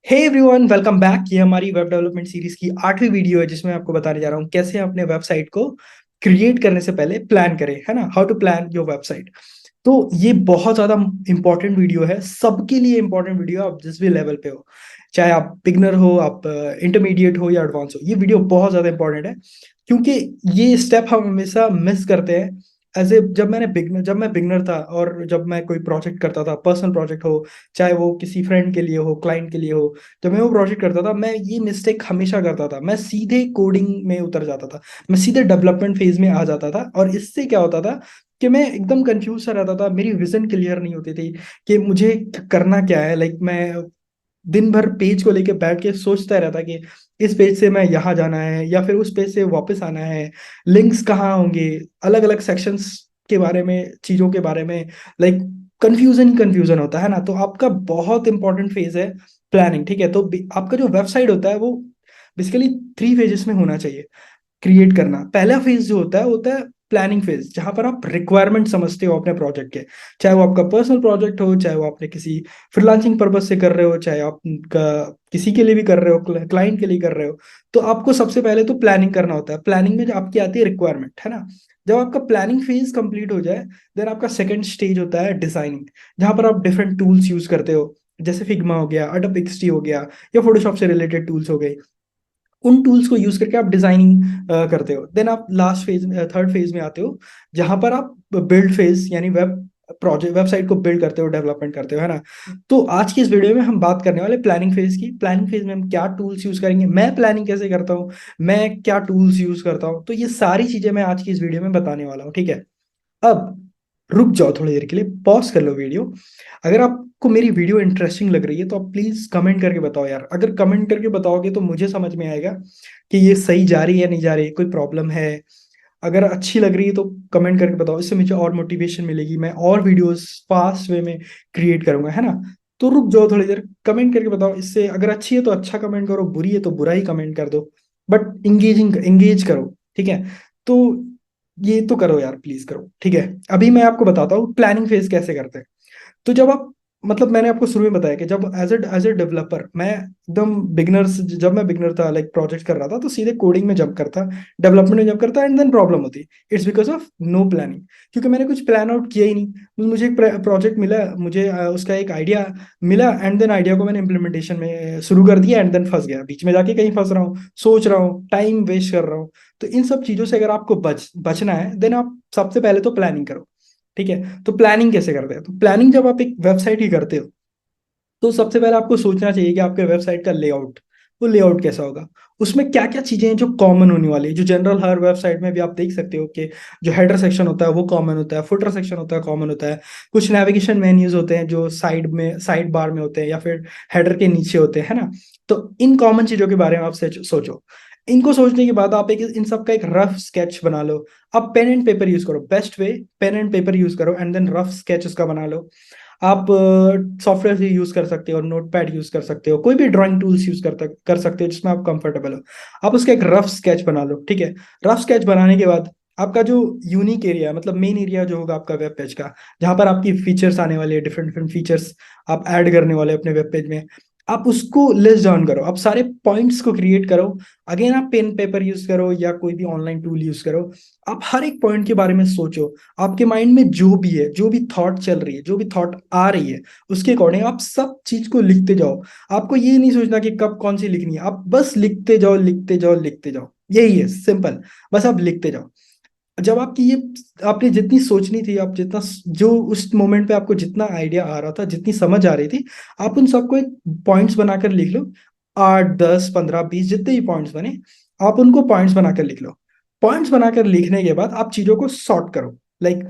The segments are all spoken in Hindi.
Hey everyone, welcome back. ये हमारी वेब डेवलपमेंट सीरीज की 8वीं वीडियो है जिसमें आपको बताने जा रहा हूँ कैसे अपने वेबसाइट को क्रिएट करने से पहले प्लान करें, है ना। How to plan your website. तो ये बहुत ज्यादा इंपॉर्टेंट वीडियो है, सबके लिए इंपॉर्टेंट वीडियो, आप जिस भी लेवल पे हो, चाहे आप बिगनर हो, आप इंटरमीडिएट हो या एडवांस हो। ये वीडियो बहुत ज्यादा इंपॉर्टेंट है क्योंकि ये स्टेप हम हमेशा मिस करते हैं। ऐसे जब मैं बिगनर था और जब मैं कोई प्रोजेक्ट करता था, पर्सनल प्रोजेक्ट हो, चाहे वो किसी फ्रेंड के लिए हो, क्लाइंट के लिए हो, जब मैं वो प्रोजेक्ट करता था मैं ये मिस्टेक हमेशा करता था। मैं सीधे कोडिंग में उतर जाता था, मैं सीधे डेवलपमेंट फेज में आ जाता था, और इससे क्या होता था कि मैं एकदम कंफ्यूज सा रहता था। मेरी विजन क्लियर नहीं होती थी कि मुझे करना क्या है। लाइक मैं दिन भर पेज को लेके बैठ के सोचता रहता कि इस पेज से मैं यहाँ जाना है या फिर उस पेज से वापस आना है, लिंक्स कहाँ होंगे, अलग अलग सेक्शंस के बारे में, चीजों के बारे में। लाइक कंफ्यूजन ही कंफ्यूजन होता है ना। तो आपका बहुत इंपॉर्टेंट फेज है प्लानिंग, ठीक है। तो आपका जो वेबसाइट होता है वो बेसिकली 3 फेजेस में होना चाहिए क्रिएट करना। पहला फेज जो होता है प्लानिंग फेज, जहां पर आप रिक्वायरमेंट समझते हो अपने प्रोजेक्ट के। चाहे वो आपका पर्सनल प्रोजेक्ट हो, चाहे वो आपने किसी फ्रीलांसिंग पर्पज से कर रहे हो, चाहे आप किसी के लिए भी कर रहे हो, क्लाइंट के लिए कर रहे हो। तो आपको सबसे पहले तो प्लानिंग करना होता है। प्लानिंग में जो आपकी आती है रिक्वायरमेंट, है ना। जब आपका प्लानिंग फेज कंप्लीट हो जाए, देन आपका सेकंड स्टेज होता है डिजाइनिंग, जहां पर आप डिफरेंट टूल्स यूज करते हो, जैसे फिग्मा हो गया, अडोब एक्सडी हो गया, या फोटोशॉप से रिलेटेड टूल्स हो गए। उन टूल्स को यूज करके आप डिजाइनिंग करते हो। देन आप लास्ट फेज, थर्ड फेज में आते हो, जहां पर आप बिल्ड फेज यानी वेब प्रोजेक्ट, वेबसाइट को बिल्ड करते हो, डेवलपमेंट करते हो, है ना। तो आज की इस वीडियो में हम बात करने वाले प्लानिंग फेज की। प्लानिंग फेज में हम क्या टूल्स यूज करेंगे, मैं प्लानिंग कैसे करता हूँ, मैं क्या टूल्स यूज करता हूँ, तो ये सारी चीजें मैं आज की इस वीडियो में बताने वाला हूँ, ठीक है। अब रुक जाओ थोड़ी देर के लिए, पॉज कर लो वीडियो। अगर आपको मेरी वीडियो इंटरेस्टिंग लग रही है तो आप प्लीज कमेंट करके बताओ यार। अगर कमेंट करके बताओगे तो मुझे समझ में आएगा कि ये सही जा रही है नहीं जा रही, कोई प्रॉब्लम है। अगर अच्छी लग रही है तो कमेंट करके बताओ, इससे मुझे और मोटिवेशन मिलेगी, मैं और वीडियोस फास्ट वे में क्रिएट करूंगा, है ना। तो रुक जाओ थोड़ी देर, कमेंट करके बताओ। इससे अगर अच्छी है तो अच्छा कमेंट करो, बुरी है तो बुरा ही कमेंट कर दो, बट एंगेज करो, ठीक है। तो ये तो करो यार, प्लीज करो, ठीक है। अभी मैं आपको बताता हूँ प्लानिंग फेज कैसे करते हैं। तो जब आप, मतलब मैंने आपको शुरू में बताया कि जब एज ए डेवलपर मैं एकदम बिगनर्स, जब मैं बिगनर था, लाइक प्रोजेक्ट कर रहा था, तो सीधे कोडिंग में जंप करता, डेवलपमेंट में जंप करता, एंड देन प्रॉब्लम होती। It's because of no planning, क्योंकि मैंने कुछ प्लान आउट किया ही नहीं। मुझे एक प्रोजेक्ट मिला, मुझे उसका एक आइडिया मिला, एंड देन आइडिया को मैंने इम्प्लीमेंटेशन में शुरू कर दिया, एंड देन फंस गया, बीच में जाके कहीं फंस रहा हूँ, सोच रहा हूँ, टाइम वेस्ट कर रहा हूँ। तो इन सब चीजों से अगर आपको बचना है, देन आप सबसे पहले तो प्लानिंग करो, ठीक है। तो प्लानिंग कैसे करते हैं, तो प्लानिंग जब आप एक वेबसाइट ही करते हो तो सबसे पहले आपको सोचना चाहिए कि आपके वेबसाइट का लेआउट, वो लेआउट कैसा होगा, उसमें क्या क्या चीजें हैं जो कॉमन होने वाली है, जो जनरल हर वेबसाइट में भी आप देख सकते हो कि जो हेडर सेक्शन होता है वो कॉमन होता है, फुटर सेक्शन होता है कॉमन होता है, कुछ नेविगेशन मेन्यूज होते हैं जो साइड में, साइड बार में होते हैं या फिर हेडर के नीचे होते हैं, है ना। तो इन कॉमन चीजों के बारे में आप सोचो। इनको सोचने के बाद आप एक इन सब का एक रफ स्केच बना लो। आप पेन एंड पेपर यूज करो, best way pen and paper use करो, एंड देन रफ स्केच उसका बना लो। आप सॉफ्टवेयर से यूज कर सकते हो, नोटपैड यूज कर सकते हो, कोई भी ड्राइंग टूल्स यूज कर सकते हो जिसमें आप कंफर्टेबल हो। आप उसका एक रफ स्केच बना लो, ठीक है। रफ स्केच बनाने के बाद आपका जो यूनिक एरिया, मतलब मेन एरिया जो होगा आपका वेब पेज का, जहां पर आपकी फीचर्स आने वाले हैं, डिफरेंट डिफरेंट फीचर्स आप ऐड करने वाले हैं अपने वेब पेज में, आप उसको लिस्ट डाउन करो, आप सारे पॉइंट्स को क्रिएट करो। अगेन आप पेन पेपर यूज करो या कोई भी ऑनलाइन टूल यूज करो। आप हर एक पॉइंट के बारे में सोचो। आपके माइंड में जो भी है, जो भी थॉट चल रही है, जो भी थॉट आ रही है, उसके अकॉर्डिंग आप सब चीज को लिखते जाओ। आपको ये नहीं सोचना कि कब कौन सी लिखनी है, आप बस लिखते जाओ, लिखते जाओ, लिखते जाओ। यही है सिंपल, बस आप लिखते जाओ। जब आपकी ये, आपने जितनी सोचनी थी, आप जितना, जो उस मोमेंट पे आपको जितना आइडिया आ रहा था, जितनी समझ आ रही थी, आप उन सबको एक पॉइंट्स बनाकर लिख लो। 8, 10, 15, 20 जितने भी पॉइंट्स बने, आप उनको पॉइंट्स बनाकर लिख लो। पॉइंट्स बनाकर लिखने के बाद आप चीजों को सॉर्ट करो, लाइक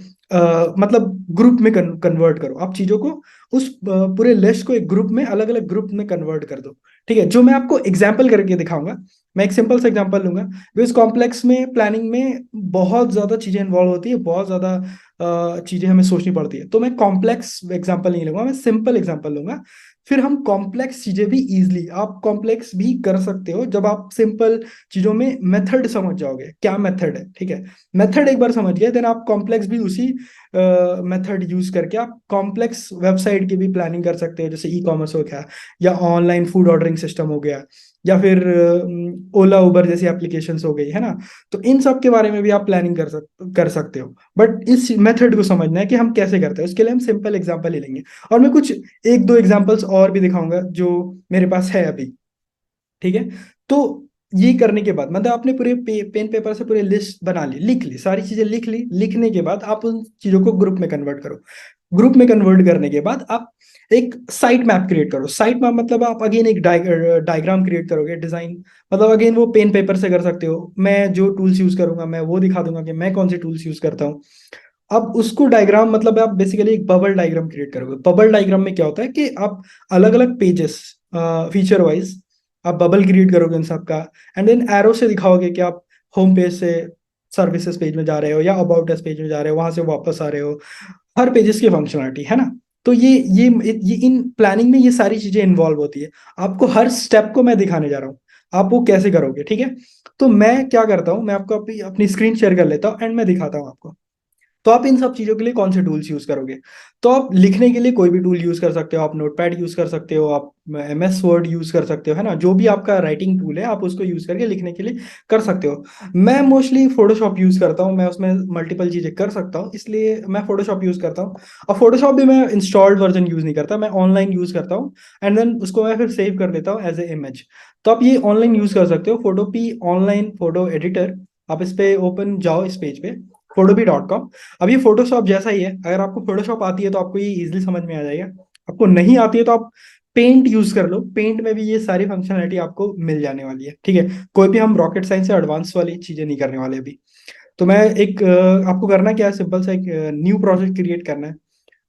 मतलब ग्रुप में कन्वर्ट करो आप चीजों को। उस पूरे लिस्ट को एक ग्रुप में, अलग अलग ग्रुप में कन्वर्ट कर दो, ठीक है। जो मैं आपको एग्जाम्पल करके दिखाऊंगा, मैं एक सिंपल सा एग्जांपल लूंगा। बिकॉज कॉम्प्लेक्स में, प्लानिंग में बहुत ज्यादा चीजें इन्वॉल्व होती है, बहुत ज्यादा चीजें हमें सोचनी पड़ती है। तो मैं कॉम्प्लेक्स एग्जांपल नहीं लूंगा, मैं सिंपल एग्जांपल लूंगा। फिर हम कॉम्प्लेक्स चीजें भी इजीली, आप कॉम्प्लेक्स भी कर सकते हो जब आप सिंपल चीजों में मेथड समझ जाओगे क्या मेथड है, ठीक है। मेथड एक बार समझ गए, देन आप कॉम्प्लेक्स भी उसी मेथड यूज करके आप कॉम्प्लेक्स वेबसाइट की भी प्लानिंग कर सकते हो, जैसे ई कॉमर्स हो गया, या ऑनलाइन फूड ऑर्डरिंग सिस्टम हो गया, या फिर ओला उबर जैसी एप्लीकेशंस हो गई, है ना। तो इन सब के बारे में भी आप प्लानिंग कर सकते हो। बट इस मेथड को समझना है कि हम कैसे करते हैं, उसके लिए हम सिंपल एग्जांपल ले लेंगे। और मैं कुछ एक दो एग्जांपल्स और भी दिखाऊंगा जो मेरे पास है अभी, ठीक है। तो ये करने के बाद मतलब आपने पूरे पेन पेपर से पूरी लिस्ट बना ली, लिख ली, सारी चीजें लिख ली। लिखने के बाद आप उन चीजों को ग्रुप में कन्वर्ट करो। ग्रुप में कन्वर्ट करने के बाद आप एक साइट मैप क्रिएट करो। साइट मैप मतलब आप अगेन एक डायग्राम क्रिएट करोगे, डिजाइन। मतलब अगेन वो पेन पेपर से कर सकते हो, मैं जो टूल्स यूज करूंगा मैं वो दिखा दूंगा कि मैं कौन से टूल्स यूज करता हूँ। अब उसको डायग्राम मतलब आप बेसिकली एक बबल डायग्राम क्रिएट करोगे। बबल डायग्राम में क्या होता है कि आप अलग अलग पेजेस फीचर वाइज आप बबल क्रिएट करोगे उन सब का, एंड देन एरो से दिखाओगे कि आप होम पेज से सर्विसेज पेज में जा रहे हो, या अबाउट अस पेज में जा रहे हो, वहां से वापस आ रहे हो। हर पेजेस की फंक्शनलिटी, है ना। तो ये इन प्लानिंग में ये सारी चीजें इन्वॉल्व होती है। आपको हर स्टेप को मैं दिखाने जा रहा हूँ, आप वो कैसे करोगे, ठीक है। तो मैं क्या करता हूँ, मैं आपको अपनी स्क्रीन शेयर कर लेता हूँ एंड मैं दिखाता हूँ आपको। तो आप इन सब चीजों के लिए कौन से टूल्स यूज करोगे? तो आप लिखने के लिए कोई भी टूल यूज कर सकते हो, आप नोटपैड यूज कर सकते हो, आप MS वर्ड यूज कर सकते हो, है ना। जो भी आपका राइटिंग टूल है आप उसको यूज करके लिखने के लिए कर सकते हो। मैं मोस्टली फोटोशॉप यूज करता हूँ, मैं उसमें मल्टीपल चीजें कर सकता हूँ, इसलिए मैं फोटोशॉप यूज करता हूँ। और फोटोशॉप भी मैं इंस्टॉल्ड वर्जन यूज नहीं करता, मैं ऑनलाइन यूज करता हूँ। एंड देन उसको मैं फिर सेव कर देता हूँ एज ए इमेज। तो आप ये ऑनलाइन यूज कर सकते हो, फोटोपी ऑनलाइन फोटो एडिटर। आप इस पे ओपन जाओ, इस पेज पे photopea.com। अब ये फोटोशॉप जैसा ही है, अगर आपको फोटोशॉप आती है तो आपको ये इजीली समझ में आ जाएगा। आपको नहीं आती है तो आप पेंट यूज कर लो, पेंट में भी ये सारी फंक्शनलिटी आपको मिल जाने वाली है, ठीक है। कोई भी हम रॉकेट साइंस से एडवांस वाली चीजें नहीं करने वाले अभी। तो मैं एक आपको करना क्या है, सिंपल सा एक न्यू प्रोजेक्ट क्रिएट करना है।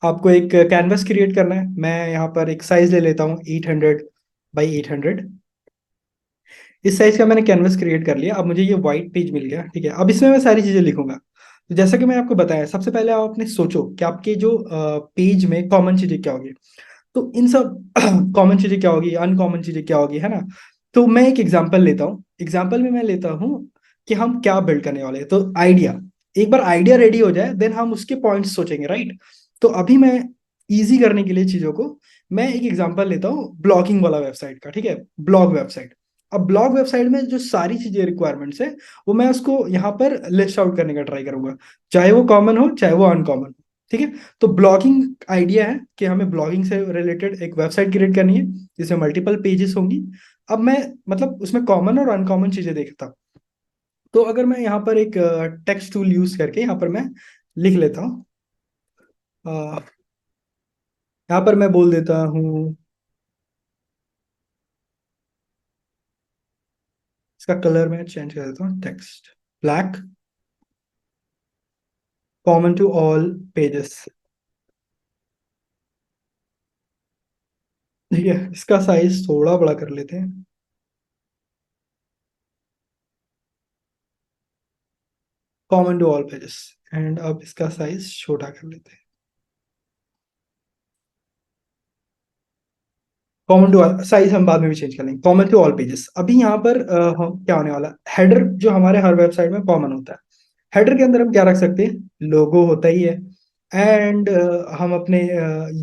आपको एक कैनवस क्रिएट करना है। मैं यहाँ पर एक साइज ले लेता हूँ 800 बाई 800। इस साइज का मैंने कैनवस क्रिएट कर लिया। अब मुझे ये व्हाइट पेज मिल गया, ठीक है। अब इसमें मैं सारी चीजें लिखूंगा। तो जैसा कि मैं आपको बताया, सबसे पहले आप अपने सोचो कि आपके जो पेज में कॉमन चीजें क्या होगी। तो इन सब कॉमन चीजें क्या होगी, अनकॉमन चीजें क्या होगी, है ना। तो मैं एक एग्जांपल लेता हूँ। एग्जांपल में मैं लेता हूँ कि हम क्या बिल्ड करने वाले हैं। तो आइडिया, एक बार आइडिया रेडी हो जाए देन हम उसके पॉइंट्स सोचेंगे, राइट। तो अभी मैं इजी करने के लिए चीजों को, मैं एक एग्जांपल लेता हूँ ब्लॉगिंग वाला वेबसाइट का, ठीक है। Blog website. अब ब्लॉग वेबसाइट में जो सारी चीजें रिक्वायरमेंट्स है वो मैं उसको यहाँ पर लिस्ट आउट करने का ट्राई करूंगा, चाहे वो कॉमन हो चाहे वो अनकॉमन, ठीक है। तो ब्लॉगिंग आइडिया है कि हमें ब्लॉगिंग से रिलेटेड एक वेबसाइट क्रिएट करनी है जिसमें मल्टीपल पेजेस होंगी। अब मैं मतलब उसमें कॉमन और अनकॉमन चीजें देखता हूँ। तो अगर मैं यहाँ पर एक टेक्स्ट टूल यूज करके यहाँ पर मैं लिख लेता हूँ, अ, यहाँ पर मैं बोल देता हूँ, इसका कलर मैं चेंज कर देता हूँ, text black, common to all pages, ठीक है। इसका साइज थोड़ा बड़ा कर लेते हैं, common to all pages. And अब इसका साइज छोटा कर लेते हैं, कॉमन टू ऑल। साइज हम बाद में भी चेंज कर लेंगे, कॉमन टू ऑल पेजेस। अभी यहाँ पर क्या होने वाला, हेडर जो हमारे हर वेबसाइट में कॉमन होता है। हेडर के अंदर हम क्या रख सकते हैं, लोगो होता ही है। एंड हम अपने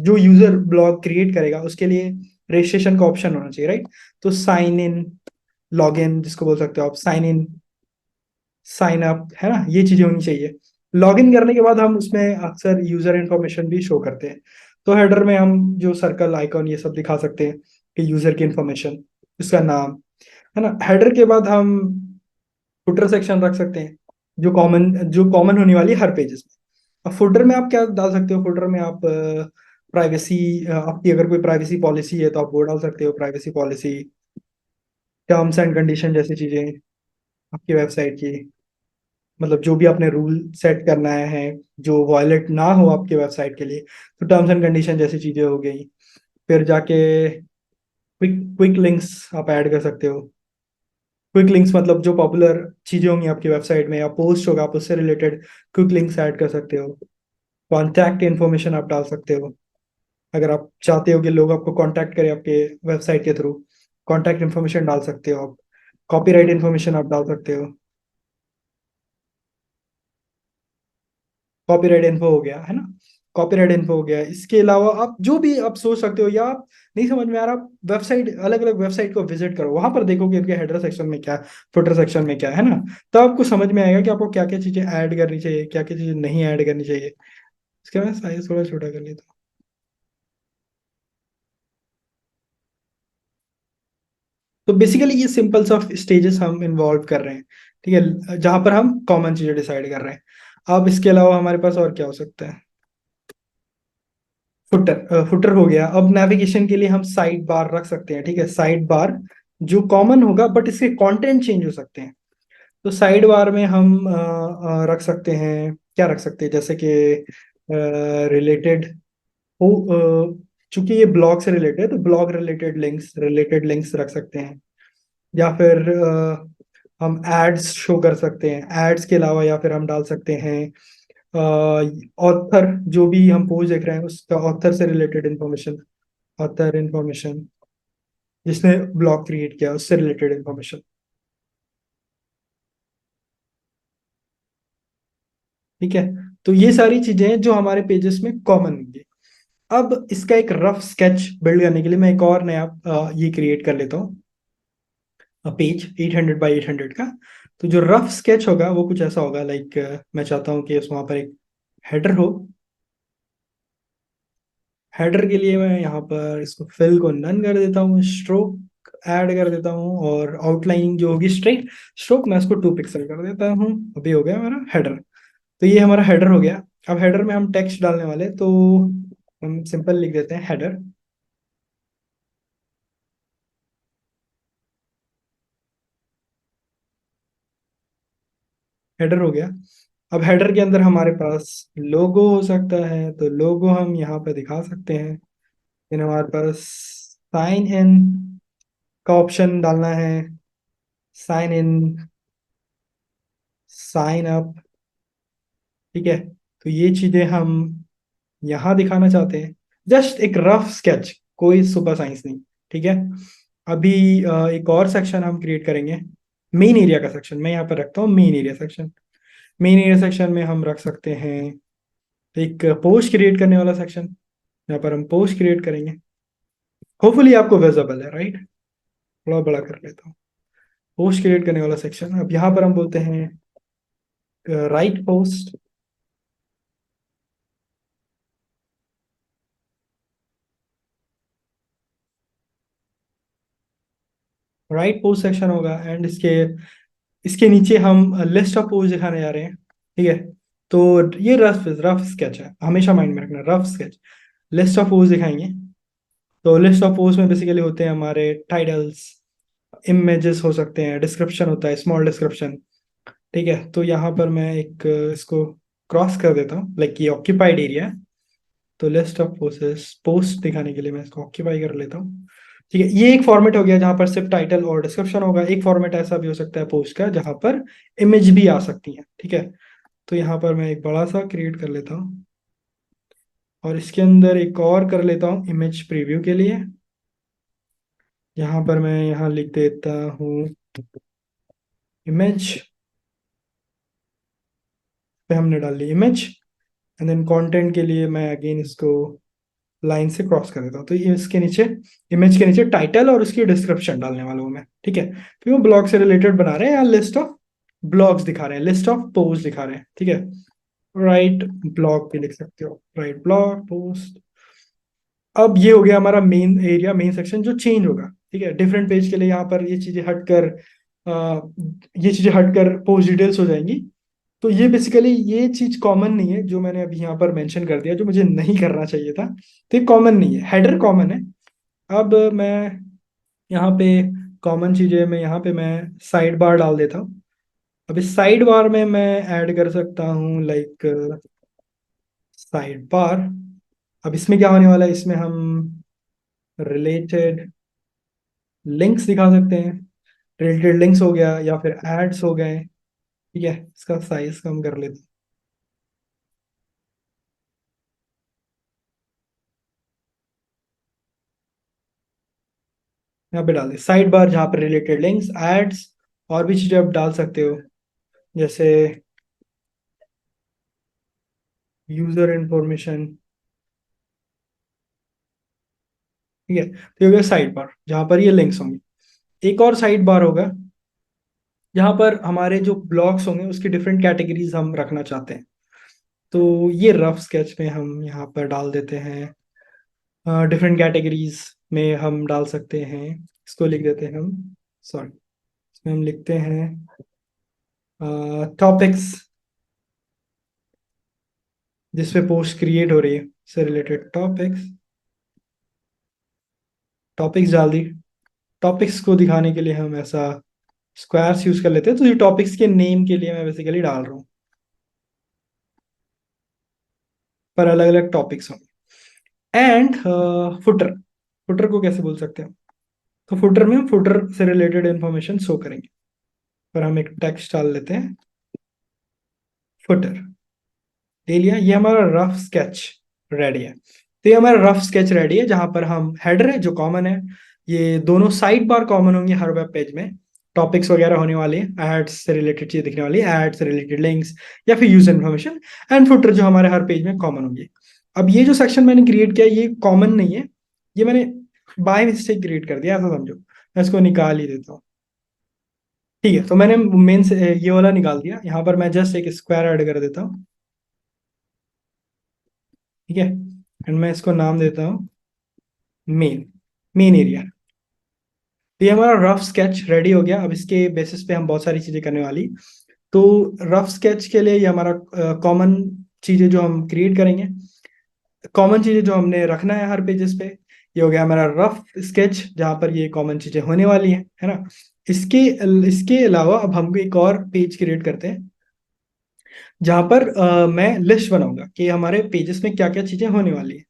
जो यूजर ब्लॉग क्रिएट करेगा उसके लिए रजिस्ट्रेशन का ऑप्शन होना चाहिए, राइट। तो साइन इन, लॉग इन जिसको बोल सकते हो आप, साइन इन, साइन अप, है ना, ये चीजें होनी चाहिए। लॉग इन करने के बाद हम उसमें अक्सर यूजर इन्फॉर्मेशन भी शो करते हैं। तो हेडर में हम जो सर्कल आइकॉन ये सब दिखा सकते हैं कि यूजर की इन्फॉर्मेशन, उसका नाम, है ना। हेडर के बाद हम फुटर सेक्शन रख सकते हैं जो कॉमन होने वाली है हर पेजेस में। अब फुटर में आप क्या डाल सकते हो, फुटर में आप प्राइवेसी, आपकी अगर कोई प्राइवेसी पॉलिसी है तो आप वो डाल सकते हो, privacy policy, terms and condition जैसी चीजें आपकी वेबसाइट की, मतलब जो भी आपने रूल सेट करना है जो वायलेट ना हो आपके वेबसाइट के लिए, तो टर्म्स एंड कंडीशन जैसी चीजें हो गई। फिर जाके क्विक क्विक लिंक्स आप ऐड कर सकते हो। क्विक लिंक्स मतलब जो पॉपुलर चीजें होंगी आपकी वेबसाइट में या पोस्ट होगा आप उससे रिलेटेड क्विक लिंक्स ऐड कर सकते हो। कॉन्टैक्ट इन्फॉर्मेशन आप डाल सकते हो, अगर आप चाहते हो कि लोग आपको कांटेक्ट करें आपके वेबसाइट के थ्रू, कांटेक्ट इन्फॉर्मेशन डाल सकते हो आप, कॉपीराइट इन्फॉर्मेशन आप डाल सकते हो। कॉपीराइट इन्फो हो गया है ना, कॉपीराइट इन्फो हो गया। इसके अलावा आप जो भी आप सोच सकते हो, या आप नहीं समझ में आ रहा, आप वेबसाइट, अलग अलग वेबसाइट को विजिट करो, वहां पर देखो कि उनके हेडर सेक्शन में क्या, फुटर सेक्शन में क्या है ना। तो आपको समझ में आएगा कि आपको क्या क्या चीजें ऐड करनी चाहिए, क्या क्या चीजें नहीं ऐड करनी चाहिए। इसके बाद साइज थोड़ा छोटा कर लेता हूँ। तो बेसिकली ये सिंपल सा स्टेजेस हम इन्वॉल्व कर रहे हैं, ठीक है, जहां पर हम कॉमन चीजें डिसाइड कर रहे हैं। अब इसके अलावा हमारे पास और क्या हो सकता है? फुटर, फुटर हो गया। अब नेविगेशन के लिए हम साइड बार रख सकते हैं, ठीक है, साइड बार जो कॉमन होगा, बट इसके कंटेंट चेंज हो सकते हैं। तो साइड बार में हम रख सकते हैं, क्या रख सकते हैं, जैसे कि रिलेटेड हो, चूंकि ये ब्लॉग से रिलेटेड है तो ब्लॉग रिलेटेड लिंक्स रख सकते हैं। या फिर हम एड्स शो कर सकते हैं, एड्स के अलावा, या फिर हम डाल सकते हैं ऑथर, जो भी हम पोस्ट देख रहे हैं उसका ऑथर से रिलेटेड इंफॉर्मेशन, ऑथर इंफॉर्मेशन, जिसने ब्लॉग क्रिएट किया उससे रिलेटेड इंफॉर्मेशन। ठीक है, तो ये सारी चीजें हैं जो हमारे पेजेस में कॉमन होंगी। अब इसका एक रफ स्केच बिल्ड करने के लिए मैं एक और नया ये क्रिएट कर लेता हूँ, पेज 800 बाई 800 का। तो जो रफ स्केच होगा वो कुछ ऐसा होगा, लाइक मैं चाहता हूँ कि उस वहाँ पर एक हेडर हो। हेडर के लिए मैं यहाँ पर इसको फिल को नन कर देता हूँ, स्ट्रोक ऐड कर देता हूँ, और आउटलाइनिंग जो होगी स्ट्रेट स्ट्रोक, मैं इसको 2 पिक्सल कर देता हूँ। अभी हो गया हमारा हेडर। तो ये हमारा हेडर हो गया। अब हेडर में हम टेक्स्ट डालने वाले, तो हम सिंपल लिख देते हैं हेडर। हेडर हो गया। अब हेडर के अंदर हमारे पास लोगो हो सकता है, तो लोगो हम यहाँ पे दिखा सकते हैं। फिर हमारे पास साइन इन का ऑप्शन डालना है, साइन इन, साइन अप, ठीक है। तो ये चीजें हम यहाँ दिखाना चाहते हैं, जस्ट एक रफ स्केच, कोई सुपर साइंस नहीं। ठीक है। अभी एक और सेक्शन हम क्रिएट करेंगे, मेन एरिया का सेक्शन। मैं यहाँ पर रखता हूँ main area section. Main area section में हम रख सकते हैं एक पोस्ट क्रिएट करने वाला सेक्शन। यहाँ पर हम पोस्ट क्रिएट करेंगे। होपफुली आपको विजिबल है, राइट? थोड़ा बड़ा कर लेता हूँ। पोस्ट क्रिएट करने वाला सेक्शन, अब यहाँ पर हम बोलते हैं right post. Right post section होगा, एंड इसके इसके नीचे हम लिस्ट ऑफ पोस्ट दिखाने जा रहे हैं। ठीक है। तो ये रफ रफ स्केच है, हमेशा माइंड में रखना, rough sketch. List of post दिखाएंगे। तो लिस्ट ऑफ पोस्ट में बेसिकली होते हैं हमारे टाइटल्स, इमेजेस हो सकते हैं, डिस्क्रिप्शन होता है, स्मॉल डिस्क्रिप्शन। ठीक है। तो यहाँ पर मैं एक इसको क्रॉस कर देता हूँ, लाइक ये ऑक्यूपाइड एरिया है। तो लिस्ट ऑफ पोस्ट पोस्ट दिखाने के लिए मैं इसको ऑक्यूपाई कर लेता हूँ। ठीक है, ये एक फॉर्मेट हो गया जहाँ पर सिर्फ टाइटल और डिस्क्रिप्शन होगा। एक फॉर्मेट ऐसा भी हो सकता है पोस्ट का जहाँ पर इमेज भी आ सकती है। ठीक है। तो यहाँ पर मैं एक बड़ा सा क्रिएट कर लेता हूँ, और इसके अंदर एक और कर लेता हूँ इमेज प्रीव्यू के लिए। यहाँ पर मैं यहाँ लिख देता हूँ इमेज, पे हमने डाल ली इमेज। एंड देन कंटेंट के लिए मैं अगेन इसको लाइन से क्रॉस कर देता हूँ। तो ये इसके नीचे, इमेज के नीचे टाइटल और उसकी डिस्क्रिप्शन डालने वाला हूँ मैं। ठीक है। तो वो ब्लॉग से रिलेटेड बना रहे हैं, या लिस्ट ऑफ ब्लॉग्स दिखा रहे हैं, लिस्ट ऑफ पोस्ट दिखा रहे हैं। ठीक है। राइट ब्लॉग भी लिख सकते हो, राइट ब्लॉग पोस्ट। अब ये हो गया हमारा मेन एरिया, मेन सेक्शन जो चेंज होगा। ठीक है, डिफरेंट पेज के लिए यहाँ पर ये चीजें हटकर, पोस्ट डिटेल्स हो जाएंगी। तो ये बेसिकली ये चीज कॉमन नहीं है जो मैंने अभी यहाँ पर मेंशन कर दिया, जो मुझे नहीं करना चाहिए था। तो ये कॉमन नहीं है, हेडर कॉमन है। अब मैं यहाँ पे कॉमन चीजें में यहाँ पे मैं साइड बार डाल देता हूँ। अब इस साइड बार में मैं ऐड कर सकता हूँ, लाइक साइड बार। अब इसमें क्या होने वाला है, इसमें हम रिलेटेड लिंक्स दिखा सकते हैं। रिलेटेड लिंक्स हो गया, या फिर एड्स हो गए। ठीक है, इसका साइज कम कर लेते हैं। यहाँ पे डाल दे साइड बार, जहाँ पर रिलेटेड लिंक्स, एड्स, और भी चीजें आप डाल सकते हो, जैसे यूजर इंफॉर्मेशन। ठीक है, तो ये हो गया साइड बार जहाँ पर ये लिंक्स होंगे। एक और साइड बार होगा जहाँ पर हमारे जो ब्लॉग्स होंगे उसकी डिफरेंट कैटेगरीज हम रखना चाहते हैं। तो ये रफ स्केच में हम यहाँ पर डाल देते हैं, डिफरेंट कैटेगरीज में हम डाल सकते हैं। इसको लिख देते हैं हम, सॉरी, इसमें हम लिखते हैं टॉपिक्स, जिस पे पोस्ट क्रिएट हो रही है से रिलेटेड टॉपिक्स। टॉपिक्स डाल दी। टॉपिक्स को दिखाने के लिए हम ऐसा स्क्वायर्स यूज कर लेते हैं, तो ये टॉपिक्स के नेम के लिए मैं बेसिकली डाल रहा हूँ, पर अलग अलग टॉपिक्स होंगे। एंड फुटर, फुटर को कैसे बोल सकते हैं, तो फुटर में हम फुटर से रिलेटेड इंफॉर्मेशन शो करेंगे, पर हम एक टेक्स्ट डाल लेते हैं, फुटर। ले लिया, ये हमारा रफ स्केच रेडी है। तो ये हमारा रफ स्केच रेडी है, जहां पर हम हेडर है जो कॉमन है, ये दोनों साइड बार कॉमन होंगे हर वेब पेज में, टॉपिक्स वगैरह होने वाले हैं, एड्स से रिलेटेड चीज दिखने वाली है, एड्स से रिलेटेड लिंक्स या फिर यूजर इन्फॉर्मेशन, एंड फुटर जो हमारे हर पेज में कॉमन होंगे। अब ये जो सेक्शन मैंने क्रिएट किया ये कॉमन नहीं है, ये मैंने बाय मिस्टेक क्रिएट कर दिया, ऐसा समझो। मैं इसको निकाल ही देता हूँ। ठीक है, तो मैंने मेन से ये वाला निकाल दिया, यहाँ पर मैं जस्ट एक स्क्वायर ऐड कर देता हूँ। ठीक है, एंड मैं इसको नाम देता हूँ मेन, मेन एरिया। तो ये हमारा रफ स्केच रेडी हो गया। अब इसके बेसिस पे हम बहुत सारी चीजें करने वाली। तो रफ स्केच के लिए ये हमारा कॉमन चीजें जो हम क्रिएट करेंगे, कॉमन चीजें जो हमने रखना है हर पेजेस पे, ये हो गया हमारा रफ स्केच जहाँ पर ये कॉमन चीजें होने वाली हैं, है ना। इसके इसके अलावा अब हम एक और पेज क्रिएट करते हैं, जहाँ पर मैं लिस्ट बनाऊंगा कि हमारे पेजेस में क्या क्या चीजें होने वाली है,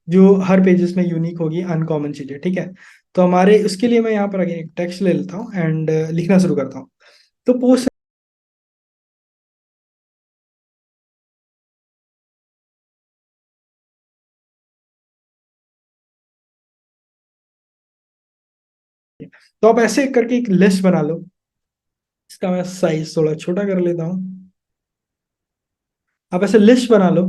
जो हर पेजेस में यूनिक होगी, अनकॉमन चीजें। ठीक है, तो हमारे उसके लिए मैं यहाँ पर आगे एक टेक्स्ट ले लेता हूँ एंड लिखना शुरू करता हूँ। तो पोस्ट, तो आप ऐसे करके एक लिस्ट बना लो। इसका मैं साइज थोड़ा छोटा कर लेता हूँ। आप ऐसे लिस्ट बना लो,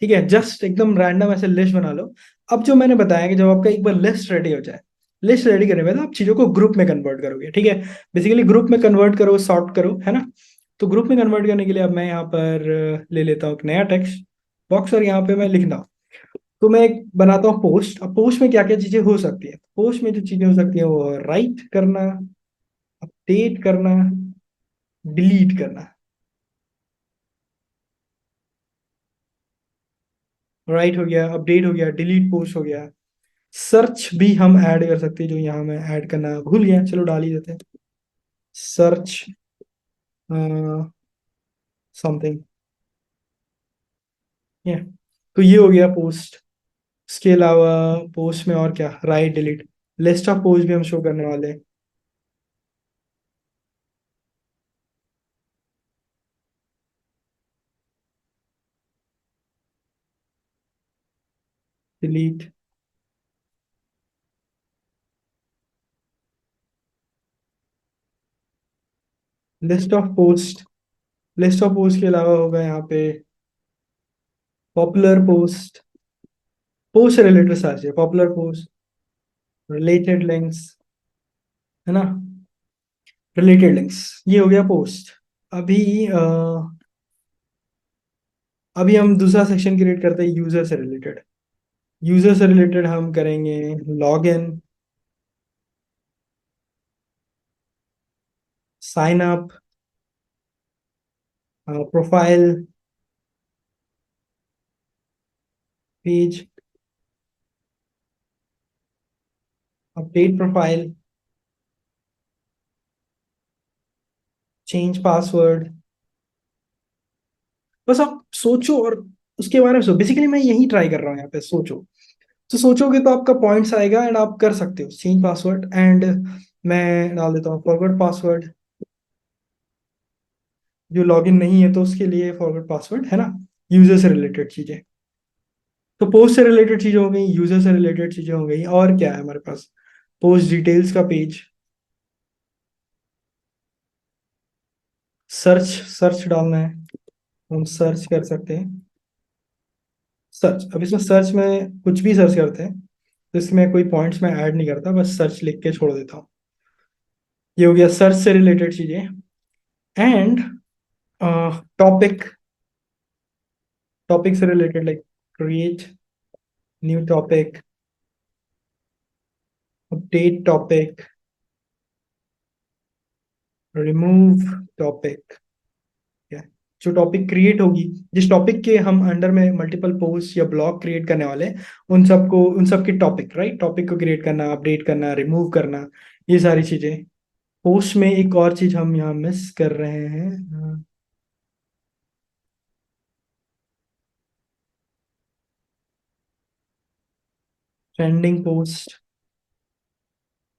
ठीक है, जस्ट एकदम रैंडम ऐसे लिस्ट बना लो। अब जो मैंने बताया कि जब आपका एक बार लिस्ट रेडी हो जाए, लिस्ट रेडी करने के बाद आप चीजों को ग्रुप में कन्वर्ट करोगे। ठीक है, बेसिकली ग्रुप में कन्वर्ट करो, सॉर्ट करो, है ना। तो ग्रुप में कन्वर्ट करने के लिए अब मैं यहाँ पर ले लेता हूँ एक नया टेक्स्ट बॉक्स, और यहाँ पे मैं लिखना हूँ। तो मैं एक बनाता हूँ पोस्ट। अब पोस्ट में क्या क्या चीजें हो सकती है, पोस्ट में जो चीजें हो सकती है वो राइट करना, अपडेट करना, डिलीट करना। राइट हो गया, अपडेट हो गया, डिलीट पोस्ट हो गया। सर्च भी हम ऐड कर सकते हैं, जो यहाँ मैं ऐड करना भूल गया, चलो डाल ही देते हैं, सर्च समथिंग। ये, तो ये हो गया पोस्ट। इसके अलावा पोस्ट में और क्या, right, delete, list of post भी हम शो करने वाले हैं। Delete, list of post, list of post के अलावा होगा यहाँ पे पॉपुलर पोस्ट, पोस्ट से रिलेटेड सर्च है, पॉपुलर पोस्ट, रिलेटेड लिंक्स, है ना, रिलेटेड लिंक्स, ये हो गया पोस्ट। अभी अभी हम दूसरा सेक्शन क्रिएट करते हैं यूजर से रिलेटेड। यूजर से रिलेटेड हम करेंगे log in, sign up, profile, page, update profile, change password. बस आप सोचो और उसके बारे में सोचो, बेसिकली मैं यही ट्राई कर रहा हूँ यहाँ पे, सोचो। तो सोचोगे तो आपका पॉइंट्स आएगा एंड आप कर सकते हो चेंज पासवर्ड। एंड मैं डाल देता हूँ फॉरवर्ड पासवर्ड, जो लॉगिन नहीं है तो उसके लिए फॉरवर्ड पासवर्ड, है ना। यूजर से रिलेटेड चीजें, तो पोस्ट से रिलेटेड चीजें हो गई, यूजर से रिलेटेड चीजें हो गई, और क्या है हमारे पास, पोस्ट डिटेल्स का पेज, सर्च सर्च डालना है, हम सर्च कर सकते हैं। सर्च, अब इसमें सर्च में कुछ भी सर्च करते हैं, तो इसमें कोई पॉइंट्स में ऐड नहीं करता, बस सर्च लिख के छोड़ देता हूँ। ये हो गया सर्च से रिलेटेड चीजें। एंड टॉपिक, टॉपिक से related like create new topic, update topic, remove topic. जो टॉपिक क्रिएट होगी, जिस टॉपिक के हम अंडर में मल्टीपल पोस्ट या ब्लॉग क्रिएट करने वाले हैं, उन सबको, उन सब की टॉपिक, राइट, टॉपिक को क्रिएट करना, अपडेट करना, रिमूव करना, ये सारी चीजें। पोस्ट में एक और चीज हम यहाँ मिस कर रहे हैं, ट्रेंडिंग पोस्ट।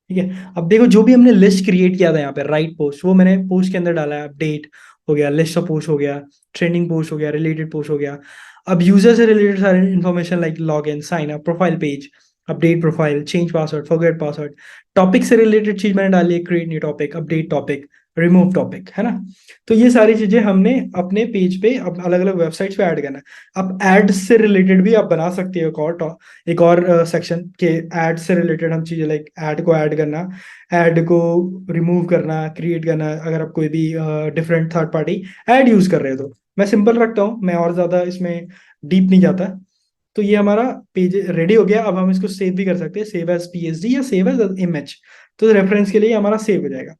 ठीक है, अब देखो जो भी हमने लिस्ट क्रिएट किया था यहाँ पे, राइट पोस्ट, वो मैंने पोस्ट के अंदर डाला है, अपडेट हो गया, लिस्ट ऑफ पोस्ट हो गया, ट्रेंडिंग पोस्ट हो गया, रिलेटेड पोस्ट हो गया। अब यूजर से रिलेटेड सारे information like log in, sign up, profile page, update profile, change password, forget password. Topic से रिलेटेड चीज मैंने डाली है, create new topic, update topic, remove topic, है ना। तो ये सारी चीजें हमने अपने पेज पे, अब अलग अलग वेबसाइट्स पे ऐड करना है। अब एड्स से रिलेटेड भी आप बना सकते हो एक और सेक्शन के, ऐड से रिलेटेड हम चीजें लाइक ऐड को ऐड करना, ऐड को रिमूव करना, क्रिएट करना, अगर आप कोई भी different third party add use कर रहे हो तो। मैं सिंपल रखता हूँ, मैं और ज्यादा इसमें डीप नहीं जाता। तो ये हमारा पेज रेडी हो गया। अब हम इसको सेव भी कर सकते हैं, सेव एज पीएसडी या सेव एज इमेज, तो रेफरेंस के लिए हमारा सेव हो जाएगा।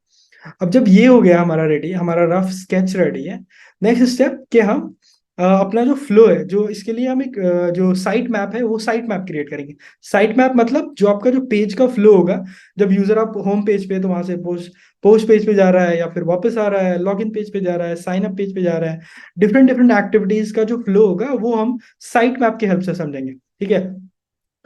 अब जब ये हो गया हमारा रेडी, हमारा रफ स्केच रेडी है, नेक्स्ट स्टेप कि हम अपना जो फ्लो है, जो इसके लिए हम एक जो साइट मैप है वो साइट मैप क्रिएट करेंगे। साइट मैप मतलब जो आपका जो पेज का फ्लो होगा, जब यूजर आप होम पेज पे, तो वहां से पोस्ट पोस्ट पेज पे जा रहा है, या फिर वापस आ रहा है, लॉगिन पेज पे जा रहा है, साइन अप पेज पे जा रहा है, डिफरेंट डिफरेंट एक्टिविटीज का जो फ्लो होगा वो हम साइट मैप की हेल्प से समझेंगे। ठीक है,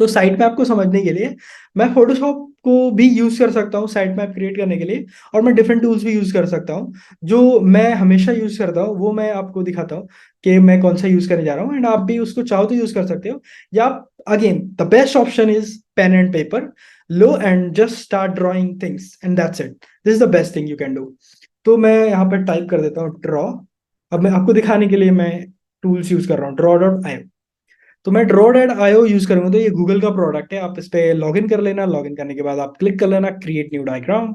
तो साइट मैप को समझने के लिए मैं फोटोशॉप को भी यूज कर सकता हूँ साइट मैप क्रिएट करने के लिए, और मैं डिफरेंट टूल्स भी यूज कर सकता हूँ। जो मैं हमेशा यूज करता हूँ वो मैं आपको दिखाता हूँ कि मैं कौन सा यूज करने जा रहा हूँ, एंड आप भी उसको चाहो तो यूज कर सकते हो। या again the best option is pen and paper, लो and just start drawing things and that's it, this is the best thing you can do. तो मैं यहाँ पर टाइप कर देता हूँ ड्रॉ। अब मैं आपको दिखाने के लिए मैं टूल्स यूज कर रहा हूँ, draw.io। तो मैं draw.io यूज करूंगा, तो ये गूगल का प्रोडक्ट है, आप इस पे लॉग इन कर लेना, लॉग इन करने के बाद आप क्लिक कर लेना क्रिएट न्यू डायग्राम,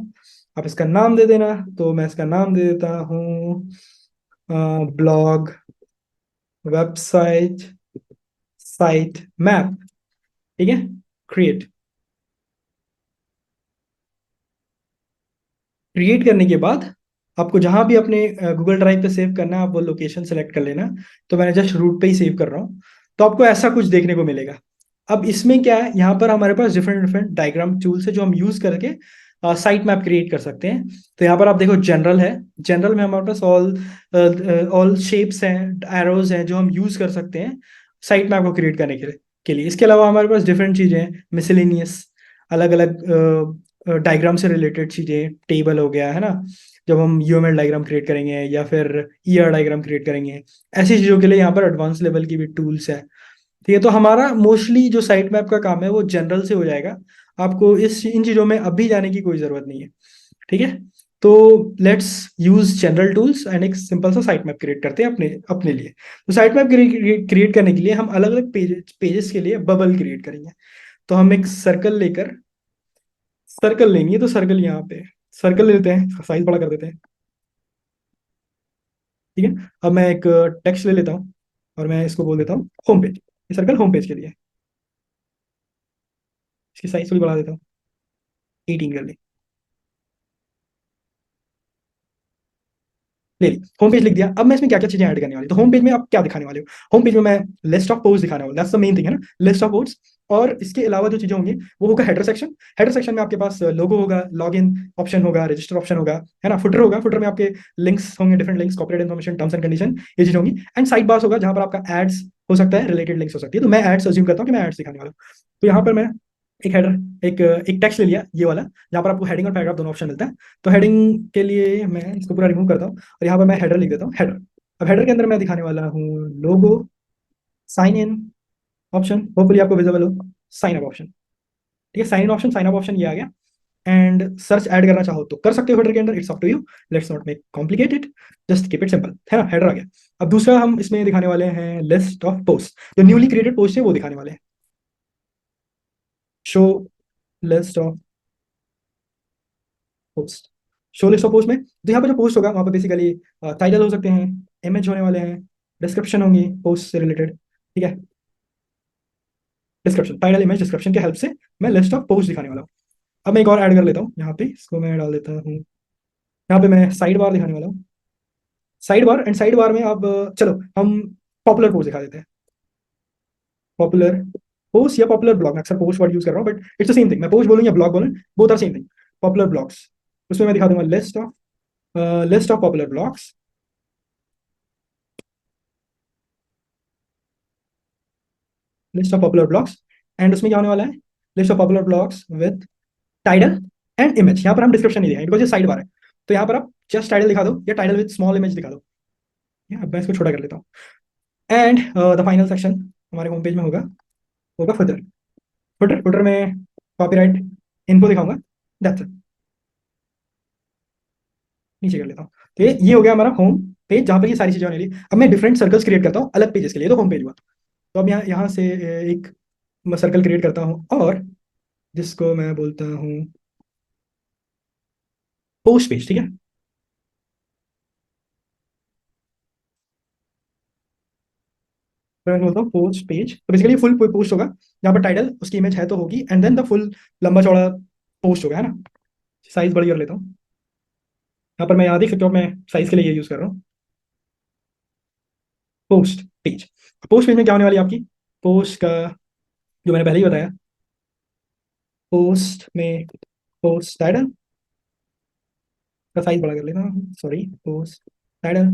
आप इसका नाम दे देना। तो मैं इसका नाम दे देता हूँ ब्लॉग वेबसाइट साइट मैप। ठीक है, क्रिएट। क्रिएट करने के बाद आपको जहां भी अपने गूगल ड्राइव पे सेव करना है, आप वो लोकेशन सेलेक्ट कर लेना। तो मैंने जस्ट रूट पे ही सेव कर रहा हूँ, तो आपको ऐसा कुछ देखने को मिलेगा। अब इसमें क्या है, यहाँ पर हमारे पास डिफरेंट डिफरेंट डायग्राम टूल्स है जो हम यूज करके साइट मैप क्रिएट कर सकते हैं। तो यहाँ पर आप देखो जनरल है, जनरल में हमारे पास ऑल शेप्स हैं, एरोज हैं जो हम यूज कर सकते हैं साइट मैप को क्रिएट करने के लिए। इसके अलावा हमारे पास डिफरेंट चीजें हैं, मिसलेनियस, अलग अलग डायग्राम से रिलेटेड चीजें, टेबल हो गया, है ना, जब हम यूएमएल डायग्राम क्रिएट करेंगे या फिर ईआर डायग्राम क्रिएट करेंगे, ऐसी चीजों के लिए यहाँ पर एडवांस लेवल की भी टूल्स है। ठीक है, तो हमारा मोस्टली जो साइट मैप का काम है वो जनरल से हो जाएगा, आपको इस इन चीजों में अभी जाने की कोई जरूरत नहीं है। ठीक है, तो let's use general tools and एक सिंपल सा साइट मैप क्रिएट करते हैं अपने अपने लिए। तो साइट मैप क्रिएट करने के लिए हम अलग अलग पेजेस के लिए बबल क्रिएट करेंगे। तो हम एक सर्कल लेकर, सर्कल लेंगे, तो सर्कल यहाँ पे सर्कल ले लेते हैं, साइज बड़ा कर देते हैं। ठीक है, अब मैं एक टेक्स्ट ले लेता हूँ और मैं इसको बोल देता हूँ होम पेज। ये सर्कल होम पेज के लिए है। इसकी साइज थोड़ी बढ़ा देता हूँ, 18 कर ली। ले ली, होम पेज लिख दिया। अब मैं इसमें क्या क्या चीजें ऐड करने वाली, तो होम पेज में आप क्या दिखाने वाले हो, होम पेज में मैं लिस्ट ऑफ पोस्ट दिखाने वाला, दैट्स द मेन थिंग, है ना, लिस्ट ऑफ पोस्ट। और इसके अलावा जो चीजें होंगी वो होगा हेडर सेक्शन। हेडर सेक्शन में आपके पास लोगो होगा, लॉगिन ऑप्शन होगा, रजिस्टर ऑप्शन होगा, है ना, फुटर होगा, फुटर में आपके लिंक्स होंगे, different links, copyright information, terms and condition, ये चीज होंगी। एंड साइड बार्स होगा जहां पर आपका एड्स हो सकता है, रिलेटेड लिंक्स हो सकती है। तो मैं एड्स अज्यूम करता हूँ कि मैं एड्स दिखाने वाला हूँ। तो यहाँ पर मैं एक हेडर, एक टेक्स्ट ले लिया ये वाला, जहाँ पर आपको हेडिंग और पैराग्राफ दोनों ऑप्शन मिलता है। तो हेडिंग के लिए मैं इसको पूरा रिमूव करता हूँ और यहाँ पर मैं हेडर लिख देता हूँ, हेडर। अब हेडर के अंदर मैं दिखाने वाला हूँ logo, sign in option, hopefully आपको विजिबल हो, साइन अप ऑप्शन। ठीक है, sign in option, sign up option ये आ गया। एंड सर्च ऐड करना चाहो तो कर सकते हो हेडर के अंदर, it's up to you. Let's not make complicated, just keep it simple, है ना। हेडर आ गया। अब दूसरा हम इसमें दिखाने वाले हैं लिस्ट ऑफ पोस्ट, जो न्यूली क्रिएटेड पोस्ट है वो दिखाने वाले हैं। Show list of post. Show list of post में तो यहाँ पे जो पोस्ट होगा वहाँ पे बेसिकली टाइटल हो सकते हैं, इमेज होने वाले हैं, डिस्क्रिप्शन होंगी पोस्ट से रिलेटेड, ठीक है। डिस्क्रिप्शन, टाइटल, इमेज, डिस्क्रिप्शन के हेल्प से मैं लिस्ट ऑफ पोस्ट दिखाने वाला हूँ। अब मैं एक और ऐड कर लेता हूँ यहाँ पे, इसको मैं डाल देता हूँ यहाँ पे, मैं साइड बार दिखाने वाला हूँ। Side bar, and side bar में अब चलो हम पॉपुलर पोस्ट दिखा देते हैं। पॉपुलर पोस्ट या पॉपुलर ब्लॉग, मैं अक्सर पोस्ट वर्ड यूज कर रहा हूँ but it's the same thing, मैं पोस्ट बोलूँ या ब्लॉग बोलूँ, both are same thing. Popular blogs, उसमें मैं दिखा दूंगा list of popular blogs, list of popular blogs. And उसमें क्या होने वाला है, list of popular blogs with title and image. यहाँ पर हम डिस्क्रिप्शन नहीं दिखाएंगे बिकॉज ये साइड बार है, तो यहाँ पर आप जस्ट टाइटल दिखा दो या टाइटल विद स्मॉल इमेज दिखा दो। अब मैं इसको छोटा कर लेता हूँ। एंड द फाइनल सेक्शन हमारे होम पेज में होगा, होगा फुटर। फुटर में कॉपीराइट इनको दिखाऊंगा, दैट्स इट। नीचे कर लेता हूँ। तो ये हो गया हमारा होम पेज, जहाँ पे ये सारी चीजें होने वाली। अब मैं डिफरेंट सर्कल्स क्रिएट करता हूँ अलग पेजेस के लिए, तो होम पेज हुआ। तो अब यहाँ से एक सर्कल क्रिएट करता हूँ, और जिसको मैं बोलता हूँ पोस्ट पेज, ठीक है। तो मैं बोलता हूँ पोस्ट पेज, तो बेसिकली फुल पोस्ट होगा, जहाँ पर टाइटल उसकी इमेज है तो होगी, एंड देन द फुल लंबा चौड़ा पोस्ट होगा, है ना। साइज बड़ी कर लेता हूँ। यहाँ पर मैं यहाँ देख सकता हूँ, मैं साइज के लिए ये यूज कर रहा हूँ, पोस्ट पेज। पोस्ट पेज में क्या होने वाली है आपकी पोस्ट का, जो मैंने पहले ही बताया, पोस्ट में पोस्ट टाइटल का साइज बड़ा कर लेता हूँ, sorry, post title,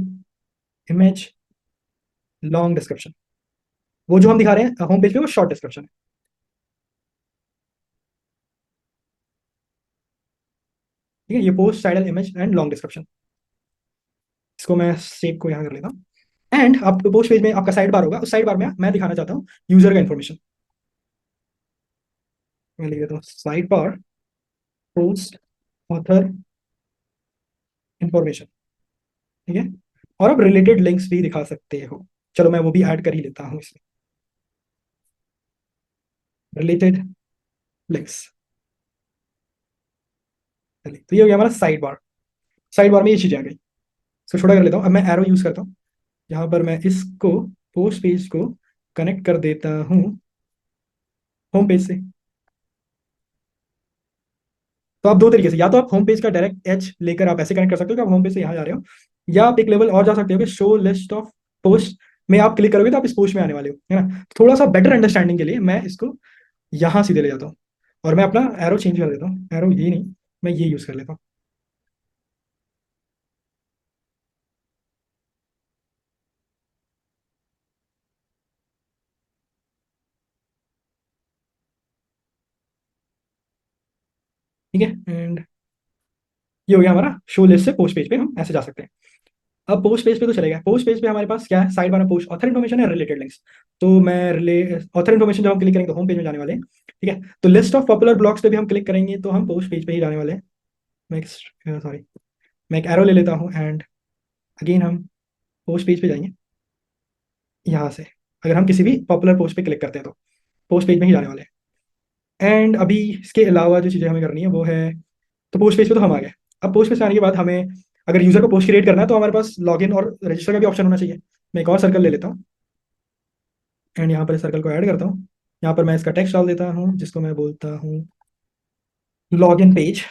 image, long description. वो जो हम दिखा रहे हैं होम पेज पे वो शॉर्ट डिस्क्रिप्शन है, ठीक है। ये post title image and long description, इसको मैं सेव को यहाँ कर लेता हूँ। एंड आप पोस्ट पेज में आपका साइड बार होगा, उस साइड बार में मैं दिखाना चाहता हूँ यूजर का इन्फॉर्मेशन। मैं लिख देता हूँ साइड बार पोस्ट ऑथर इन्फॉर्मेशन, ठीक है। और अब रिलेटेड लिंक्स भी दिखा सकते हो, चलो मैं वो भी ऐड कर ही लेता हूँ इसमें, रिलेटेड लिंक्स। चलिए, तो ये हो गया हमारा साइड बार। साइड बार में ये चीजें आ गई, इसको छोटा कर लेता हूँ। अब मैं एरो यूज करता हूँ, यहाँ पर मैं इसको पोस्ट पेज को कनेक्ट कर देता हूँ होम पेज से। तो आप दो तरीके से, या तो आप होम पेज का डायरेक्ट एच लेकर आप ऐसे कनेक्ट कर सकते हो कि आप होम पेज से यहाँ जा रहे हो, या आप एक लेवल और जा सकते हो कि शो लिस्ट ऑफ पोस्ट में आप क्लिक करोगे तो आप इस पोस्ट में आने वाले हो, है ना। थोड़ा सा बेटर अंडरस्टैंडिंग के लिए मैं इसको यहाँ सीधे ले जाता हूँ, और मैं अपना एरो चेंज कर देता हूँ। एरो ये नहीं, मैं ये यूज कर लेता हूँ, ठीक है। एंड ये हो गया हमारा शो लिस्ट से पोस्ट पेज पे हम ऐसे जा सकते हैं। अब पोस्ट पेज पे तो चलेगा, पोस्ट पेज पे हमारे पास क्या है, साइड बार में पोस्ट ऑथर इन्फॉर्मेशन है, रिलेटेड लिंक्स। तो मैं ऑथर इन्फॉर्मेशन जब हम क्लिक करेंगे तो होम पेज में जाने वाले हैं, ठीक है। तो लिस्ट ऑफ पॉपुलर ब्लॉग्स पे भी हम क्लिक करेंगे तो हम पोस्ट पेज पे ही जाने वाले हैं। मैं सॉरी, मैं एक एरो ले लेता हूँ, एंड अगेन हम पोस्ट पेज पे जाएंगे यहाँ से। अगर हम किसी भी पॉपुलर पोस्ट पे क्लिक करते हैं तो पोस्ट पेज में ही जाने वाले हैं। एंड अभी इसके अलावा जो चीज़ें हमें करनी है वो है, तो पोस्ट पेज पे तो हम आ गए। अब पोस्ट पेज पे आने के बाद हमें अगर यूजर को पोस्ट क्रिएट करना है तो हमारे पास लॉगिन और रजिस्टर का भी ऑप्शन होना चाहिए। मैं एक और सर्कल ले लेता हूँ, एंड यहाँ पर इस सर्कल को ऐड करता हूँ। यहाँ पर मैं इसका टेक्स्ट डाल देता हूँ, जिसको मैं बोलता हूँ लॉगिन पेज।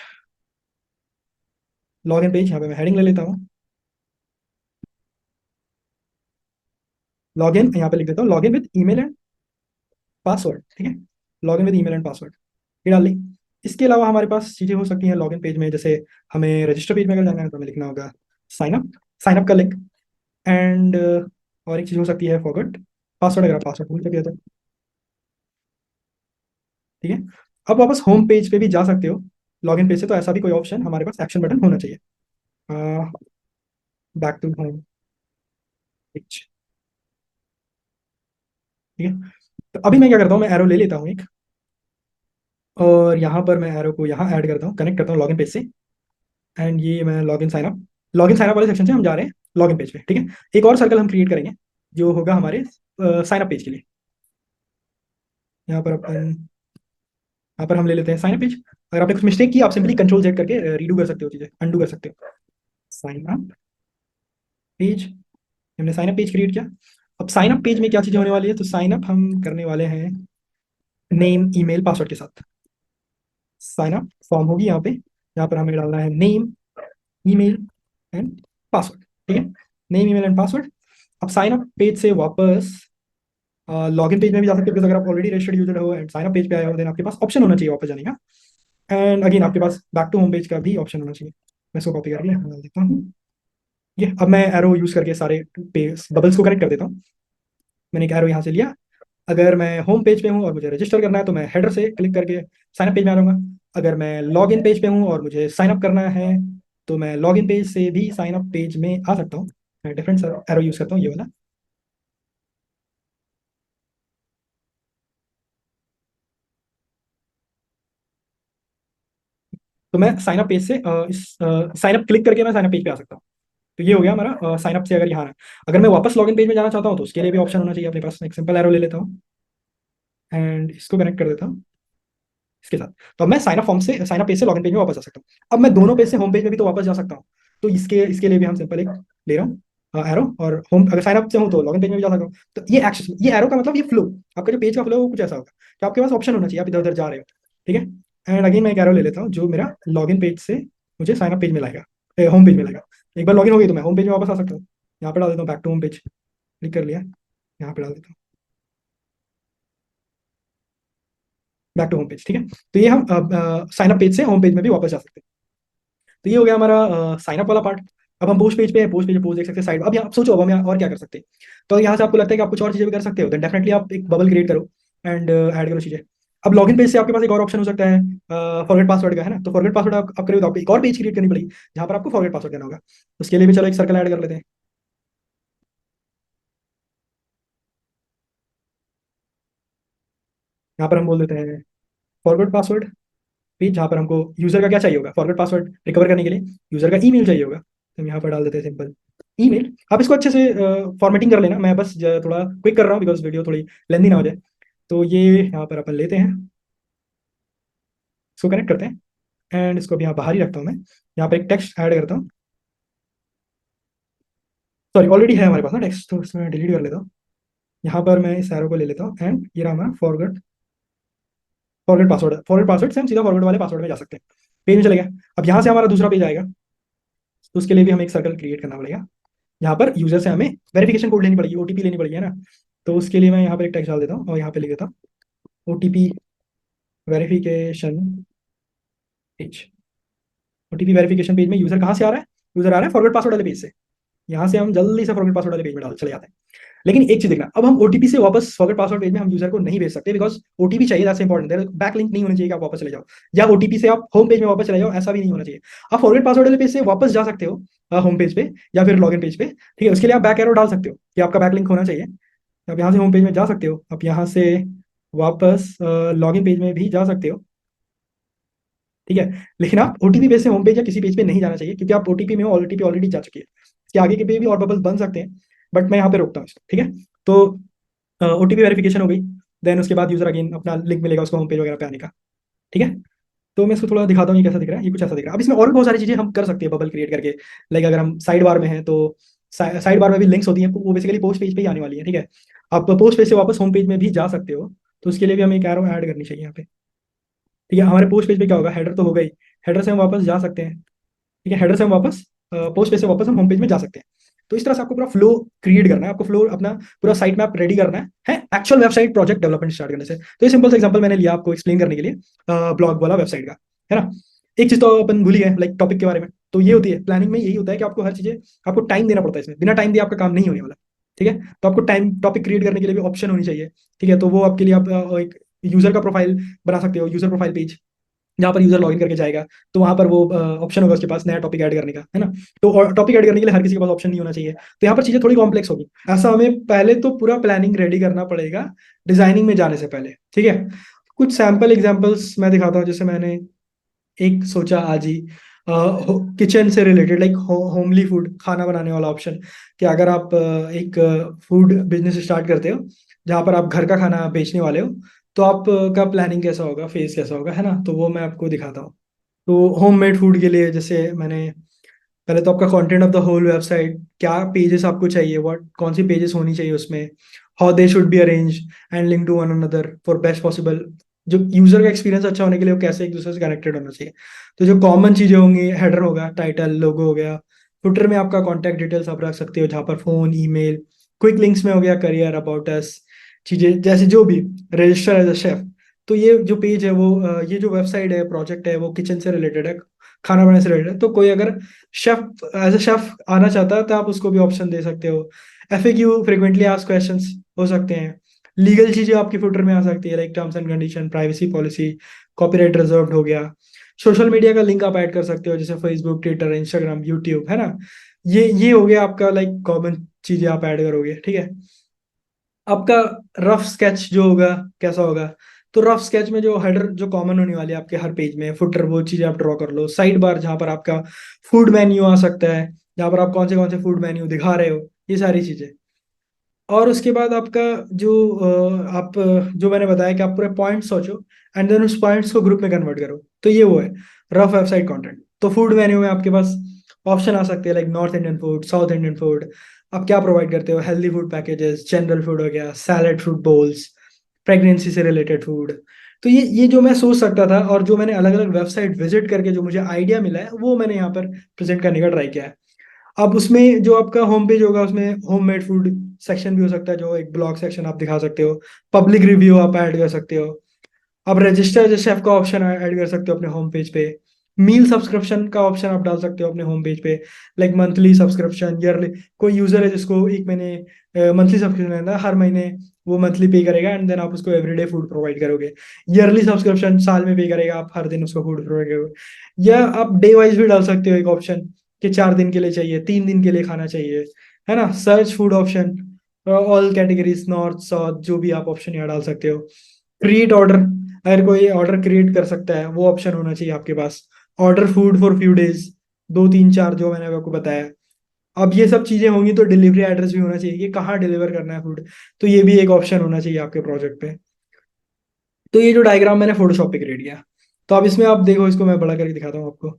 लॉगिन पेज, यहाँ पे मैं हेडिंग ले लेता हूँ, लॉगिन, यहाँ पे लिख देता हूँ login with email and password, ठीक है। Login with email and password ये डाल ली। इसके अलावा हमारे पास चीज़ें हो सकती हैं लॉगिन पेज में, जैसे हमें रजिस्टर पेज में अगर जाना है तो हमें लिखना होगा साइन अप का लिंक। एंड और एक चीज़ हो सकती है फॉरगॉट पासवर्ड, अगर आप पासवर्ड भूल चुके हो तो, ठीक है। अब वापस होम पेज पे भी जा सकते हो लॉगिन पेज से, तो ऐसा भी कोई ऑप्शन हमारे पास एक्शन बटन होना चाहिए, बैक टू होम पेज, ठीक है। तो अभी मैं क्या करता हूँ, मैं एरो ले लेता हूँ एक, और यहाँ पर मैं एरो को यहाँ ऐड करता हूँ, कनेक्ट करता हूँ लॉगिन पेज से। एंड ये मैं लॉगिन साइन अप वाले सेक्शन से हम जा रहे हैं लॉगिन पेज पे, ठीक है। एक और सर्कल हम क्रिएट करेंगे जो होगा हमारे साइन अप पेज के लिए। यहाँ पर अपन यहाँ पर हम ले लेते हैं साइन अप पेज। अगर आपने कुछ मिस्टेक की, आप सिंपली कंट्रोल जेड करके रीडू कर सकते हो, चीजें अंडू कर सकते हो। साइन अप पेज, हमने साइन अप पेज क्रिएट किया। अब साइन अप पेज में क्या चीजें होने वाली है, तो साइन अप हम करने वाले हैं नेम ईमेल पासवर्ड के साथ। साइन अप फॉर्म होगी यहाँ पे, यहाँ पर हमें डालना है नेम ईमेल एंड पासवर्ड, ठीक है। Name email and password. अब साइन अप पेज से वापस लॉगिन पेज में भी जा सकते हो, because अगर आप ऑलरेडी रजिस्टर्ड यूजर हो एंड साइन अप पेज पे आए हो, देन आपके पास ऑप्शन होना चाहिए वापस जाने का। एंड अगेन आपके पास बैक टू होम पेज का भी ऑप्शन होना चाहिए। मैं इसको कॉपी करके यहाँ डाल देता हूँ। ये अब मैं एरो यूज करके सारे पेज बबल्स को कनेक्ट कर देता हूँ। मैंने एक एरो यहाँ से लिया। अगर मैं होम पेज पे हूँ और मुझे रजिस्टर करना है तो मैं हेडर से क्लिक करके साइन अप पेज में आ जाऊंगा। अगर मैं लॉग इन पेज पे हूँ और मुझे साइन अप करना है तो मैं लॉग इन पेज से भी साइन अप पेज में आ सकता हूँ। मैं डिफरेंट एरो यूज करता हूँ, ये वाला। तो मैं साइन अप पेज से इस साइन अप क्लिक करके मैं साइन अप पेज पे आ सकता हूँ। तो ये हो गया हमारा साइन अप से अगर यहाँ है। अगर मैं वापस लॉगिन पेज में जाना चाहता हूँ तो उसके लिए भी ऑप्शन होना चाहिए अपने पास। एक सिंपल एरो ले लेता हूँ एंड इसको कनेक्ट कर देता हूँ इसके साथ। तो अब मैं साइन अप फॉर्म से, साइन अप पेज से लॉगिन पेज में वापस आ सकता हूँ। अब मैं दोनों पेज से होम पेज में भी तो वापस जा सकता हूँ। तो इसके इसके लिए भी हम सिंपल एक ले रहा हूँ एरो, और होम अगर साइन अप से हूँ तो लॉगिन पेज में भी जा सकता हूँ। तो ये एक्शन, ये एरो का मतलब ये फ्लो, आपका जो पेज का फ्लो है वो कुछ ऐसा होगा कि आपके पास ऑप्शन होना चाहिए, आप इधर उधर जा रहे हो, ठीक है। एंड अगेन मैं एक एरो ले लेता हूँ जो मेरा लॉगिन पेज से मुझे साइन अप पेज में लाएगा, होम पेज में लाएगा। एक बार लॉगिन हो गई तो मैं होम पेज में वापस आ सकता हूँ। यहाँ पे डाल देता हूँ back to home page, click कर लिया, यहाँ पे डाल देता हूँ बैक टू होम पेज, ठीक है। तो ये हम साइन अप पेज से होम पेज में भी वापस जा सकते हैं। तो ये हो गया हमारा साइन अप वाला पार्ट। अब हम पोस्ट पेज पे हैं, पोस्ट पेज पे पोस्ट देख सकते हैं साइड। अब यहाँ सोचो अब हम यहाँ और क्या कर सकते हैं। तो यहाँ से आपको लगता है कि आप कुछ और चीजें भी कर सकते हो, देन डेफिनेटली आप एक बबल क्रिएट करो एंड ऐड करो चीजें। अब लॉगिन पेज से आपके पास एक और ऑप्शन हो सकता है फॉरगेट पासवर्ड का, है ना। तो फॉरगेट पासवर्ड आप करोगे तो आपको एक और पेज क्रिएट करनी पड़ेगी जहाँ पर आपको फॉरगेट पासवर्ड देना होगा। उसके लिए भी चलो एक सर्कल ऐड कर लेते हैं। यहाँ पर हम बोल देते हैं फॉरगेट पासवर्ड पेज, जहाँ पर हमको यूजर का क्या चाहिए होगा, फॉरगेट पासवर्ड रिकवर करने के लिए यूजर का ईमेल चाहिए होगा। तो हम यहाँ पर डाल देते हैं सिंपल ईमेल। आप इसको अच्छे से फॉर्मेटिंग कर लेना, मैं बस थोड़ा क्विक कर रहा हूँ बिकॉज वीडियो थोड़ी लेंदी ना हो जाए। तो ये यहाँ पर अपन लेते हैं, इसको कनेक्ट करते हैं एंड इसको भी यहाँ बाहर ही रखता हूँ मैं। यहाँ पर एक टेक्स्ट ऐड करता हूँ, सॉरी ऑलरेडी है हमारे पास ना टेक्स्ट, तो इसमें डिलीट कर लेता हूँ। यहाँ पर मैं इस एरो को ले लेता हूँ एंड ये रहा हमारा forget forget password. Forget password से हम सीधा फॉरगेट वाले पासवर्ड में जा सकते हैं। पेज में चले गए। अब यहाँ से हमारा दूसरा पेज आएगा, तो उसके लिए भी हमें एक सर्कल क्रिएट करना पड़ेगा। यहाँ पर यूजर से हमें वेरिफिकेशन कोड लेनी पड़ेगी, ओटीपी लेनी पड़ेगी, है ना। तो उसके लिए मैं यहाँ पर एक टेक्स्ट डाल देता हूँ और यहाँ पे लिख देता हूँ OTP verification page. OTP verification page में यूजर कहाँ से आ रहा है, यूजर आ रहा है फॉरवर्ड पासवर्ड वाले पेज से। यहाँ से हम जल्दी से फॉरवर्ड पासवर्ड वाले पेज में डाल चले जाते हैं। लेकिन एक चीज देखना, अब हम ओटीपी से वापस फॉरवर्ड पासवर्ड पेज में हम यूजर को नहीं भेज सकते, बिकॉज ओटीपी चाहिए, दैट्स इंपॉर्टेंट। बैक लिंक नहीं होना चाहिए कि आप वापस चले जाओ, या ओटीपी से आप होम पेज में वापस चले जाओ, ऐसा भी नहीं होना चाहिए। आप फॉरवर्ड पासवर्ड वाले पेज से वापस जा सकते हो होम पेज पे या फिर लॉगिन पेज पे, ठीक है। उसके लिए आप बैक एरो डाल सकते हो कि आपका बैक लिंक होना चाहिए। आप यहाँ से होम पेज में जा सकते हो, आप यहाँ से वापस लॉगिन पेज में भी जा सकते हो, ठीक है। लेकिन आप ओटीपी पेज से होम पेज या किसी पेज पे नहीं जाना चाहिए, क्योंकि आप ओटीपी में हो, ओटीपी ऑलरेडी जा चुकी है। इसके आगे के पे भी और बबल्स बन सकते हैं, बट मैं यहाँ पे रोकता हूँ इसको, ठीक है। तो ओटीपी वेरिफिकेशन हो गई, देन उसके बाद यूजर अगेन अपना लिंक मिलेगा उसको होम पेज वगैरह पे आने का, ठीक है। तो मैं इसको थोड़ा दिखाता हूँ ये कैसा दिख रहा है, ये कुछ ऐसा दिख रहा है। अब इसमें और भी बहुत सारी चीजें हम कर सकते हैं बबल क्रिएट करके। लाइक अगर हम साइड बार में हैं तो साइड बार में भी लिंक्स होती हैं, वो बेसिकली पोस्ट पेज पे ही आने वाली है, ठीक है। आप पोस्ट पेज से वापस होम पेज में भी जा सकते हो, तो उसके लिए भी हमें एक एरो ऐड करनी चाहिए यहाँ पे, ठीक है। हमारे पोस्ट पेज पे क्या होगा, हेडर तो होगा ही, हेडर से हम वापस जा सकते हैं, ठीक है। हेडर से हम वापस पोस्ट पेज से वापस हम होम पेज में जा सकते हैं। तो इस तरह से आपको पूरा फ्लो क्रिएट करना है, आपको फ्लो अपना पूरा साइट मैप रेडी करना है actual website project development start करने से। तो ये सिंपल सा एग्जांपल मैंने लिया आपको एक्सप्लेन करने के लिए ब्लॉग वाला वेबसाइट का, है ना। एक चीज तो अपन भूल ही गए लाइक टॉपिक के बारे में। तो ये होती है प्लानिंग में, यही होता है कि आपको हर चीजें, आपको टाइम देना पड़ता है इसमें, बिना टाइम दिए आपका काम नहीं होने वाला, ठीक है। तो आपको टाइम टॉपिक क्रिएट करने के लिए भी ऑप्शन होनी चाहिए, ठीक है। तो वो आपके लिए आप एक यूजर का प्रोफाइल बना सकते हो, यूजर प्रोफाइल पेज, जहाँ पर यूजर लॉगिन करके जाएगा तो वहां पर वो ऑप्शन होगा उसके पास नया टॉपिक ऐड करने का, है ना। तो टॉपिक ऐड करने के लिए हर किसी के पास ऑप्शन नहीं होना चाहिए, तो यहाँ पर चीजें थोड़ी कॉम्प्लेक्स होगी। ऐसा हमें पहले तो पूरा प्लानिंग रेडी करना पड़ेगा डिजाइनिंग में जाने से पहले, ठीक है। कुछ सैम्पल एग्जांपल्स मैं दिखाता हूँ। जैसे मैंने एक सोचा आज ही किचन से रिलेटेड, लाइक होमली फूड, खाना बनाने वाला ऑप्शन, कि अगर आप एक फूड बिजनेस स्टार्ट करते हो जहाँ पर आप घर का खाना बेचने वाले हो, तो आपका प्लानिंग कैसा होगा, फेस कैसा होगा, है ना। तो वो मैं आपको दिखाता हूँ। तो होममेड फूड के लिए जैसे मैंने, पहले तो आपका content of the whole website, क्या पेजेस आपको चाहिए, व्हाट कौन सी पेजेस होनी चाहिए उसमें, how they should be arrange and link to one another for best possible, जो यूजर का एक्सपीरियंस अच्छा होने के लिए वो कैसे एक दूसरे से कनेक्टेड होना चाहिए। तो जो कॉमन चीजें होंगी, हेडर होगा, टाइटल, लोगो हो गया। फुटर में आपका कॉन्टैक्ट डिटेल्स आप रख सकते हो, जहाँ पर फोन, ईमेल। क्विक लिंक्स में हो गया करियर, अबाउट अस, चीजें जैसे जो भी, रजिस्टर एज अ शेफ। तो ये जो पेज है वो ये जो वेबसाइट है, प्रोजेक्ट है, वो किचन से रिलेटेड है, खाना बनाने से रिलेटेड है। तो कोई अगर शेफ, एज अ शेफ आना चाहता है तो आप उसको भी ऑप्शन दे सकते हो। FAQ, फ्रिक्वेंटली आस्क्ड क्वेश्चंस हो सकते हैं। लीगल चीजें आपकी फुटर में आ सकती है, like terms and condition, privacy policy, copyright reserved हो गया। सोशल मीडिया का लिंक आप ऐड कर सकते हो, जैसे फेसबुक, ट्विटर, इंस्टाग्राम, यूट्यूब, है ना। ये हो गया आपका, लाइक कॉमन चीजें आप ऐड करोगे, ठीक है। आपका रफ स्केच जो होगा कैसा होगा, तो रफ स्केच में जो हेडर जो कॉमन होने वाली है आपके हर पेज में, फुटर, वो चीजें आप ड्रॉ कर लो। साइड बार जहाँ पर आपका फूड मेन्यू आ सकता है, जहाँ पर आप कौन से फूड मेन्यू दिखा रहे हो, ये सारी चीजें। और उसके बाद आपका जो आप जो मैंने बताया कि आप पूरे पॉइंट्स सोचो एंड देन उस पॉइंट्स को ग्रुप में कन्वर्ट करो। तो ये वो है रफ वेबसाइट कंटेंट। तो फूड मेन्यू में आपके पास ऑप्शन आ सकते हैं, like north Indian food, south Indian food. आप क्या प्रोवाइड करते हो, healthy food packages, general food हो गया, सैलड, फ्रूट बोल्स, प्रेगनेंसी से रिलेटेड फूड। तो ये जो मैं सोच सकता था, और जो मैंने अलग अलग वेबसाइट विजिट करके जो मुझे आइडिया मिला है, वो मैंने यहाँ पर प्रेजेंट करने का ट्राई किया है। अब उसमें जो आपका होम पेज होगा, उसमें होम मेड फूड सेक्शन भी हो सकता है, जो एक ब्लॉग सेक्शन आप दिखा सकते हो। पब्लिक रिव्यू आप ऐड कर सकते हो। आप रजिस्टर जो शेफ का ऑप्शन ऐड कर सकते हो अपने होम पेज पे। मील सब्सक्रिप्शन का ऑप्शन आप डाल सकते हो अपने होम पेज पे, लाइक मंथली सब्सक्रिप्शन, ईयरली। कोई यूजर है जिसको एक महीने मंथली सब्सक्रिप्शन लेना है, हर महीने वो मंथली पे करेगा एंड देन आप उसको एवरीडे फूड प्रोवाइड करोगे। ईयरली सब्सक्रिप्शन साल में पे करेगा, आप हर दिन उसको फूड प्रोवाइड करोगे। या आप डे वाइज भी डाल सकते हो एक ऑप्शन, कि 4 दिन के लिए चाहिए, 3 दिन के लिए खाना चाहिए, है ना। Search food option, all categories, north south, जो भी आप ऑप्शन यहाँ डाल सकते हो। क्रिएट ऑर्डर, अगर कोई ऑर्डर क्रिएट कर सकता है, वो ऑप्शन होना चाहिए आपके पास। Order food for few days, 2 3 4 जो मैंने आपको बताया। अब ये सब चीजें होंगी तो डिलीवरी एड्रेस भी होना चाहिए कि कहाँ डिलीवर करना है फूड। तो ये भी एक ऑप्शन होना चाहिए आपके प्रोजेक्ट पे। तो ये जो डायग्राम मैंने फोटोशॉप पे क्रिएट किया, तो अब इसमें आप देखो, इसको मैं बड़ा करके दिखाता हूँ आपको।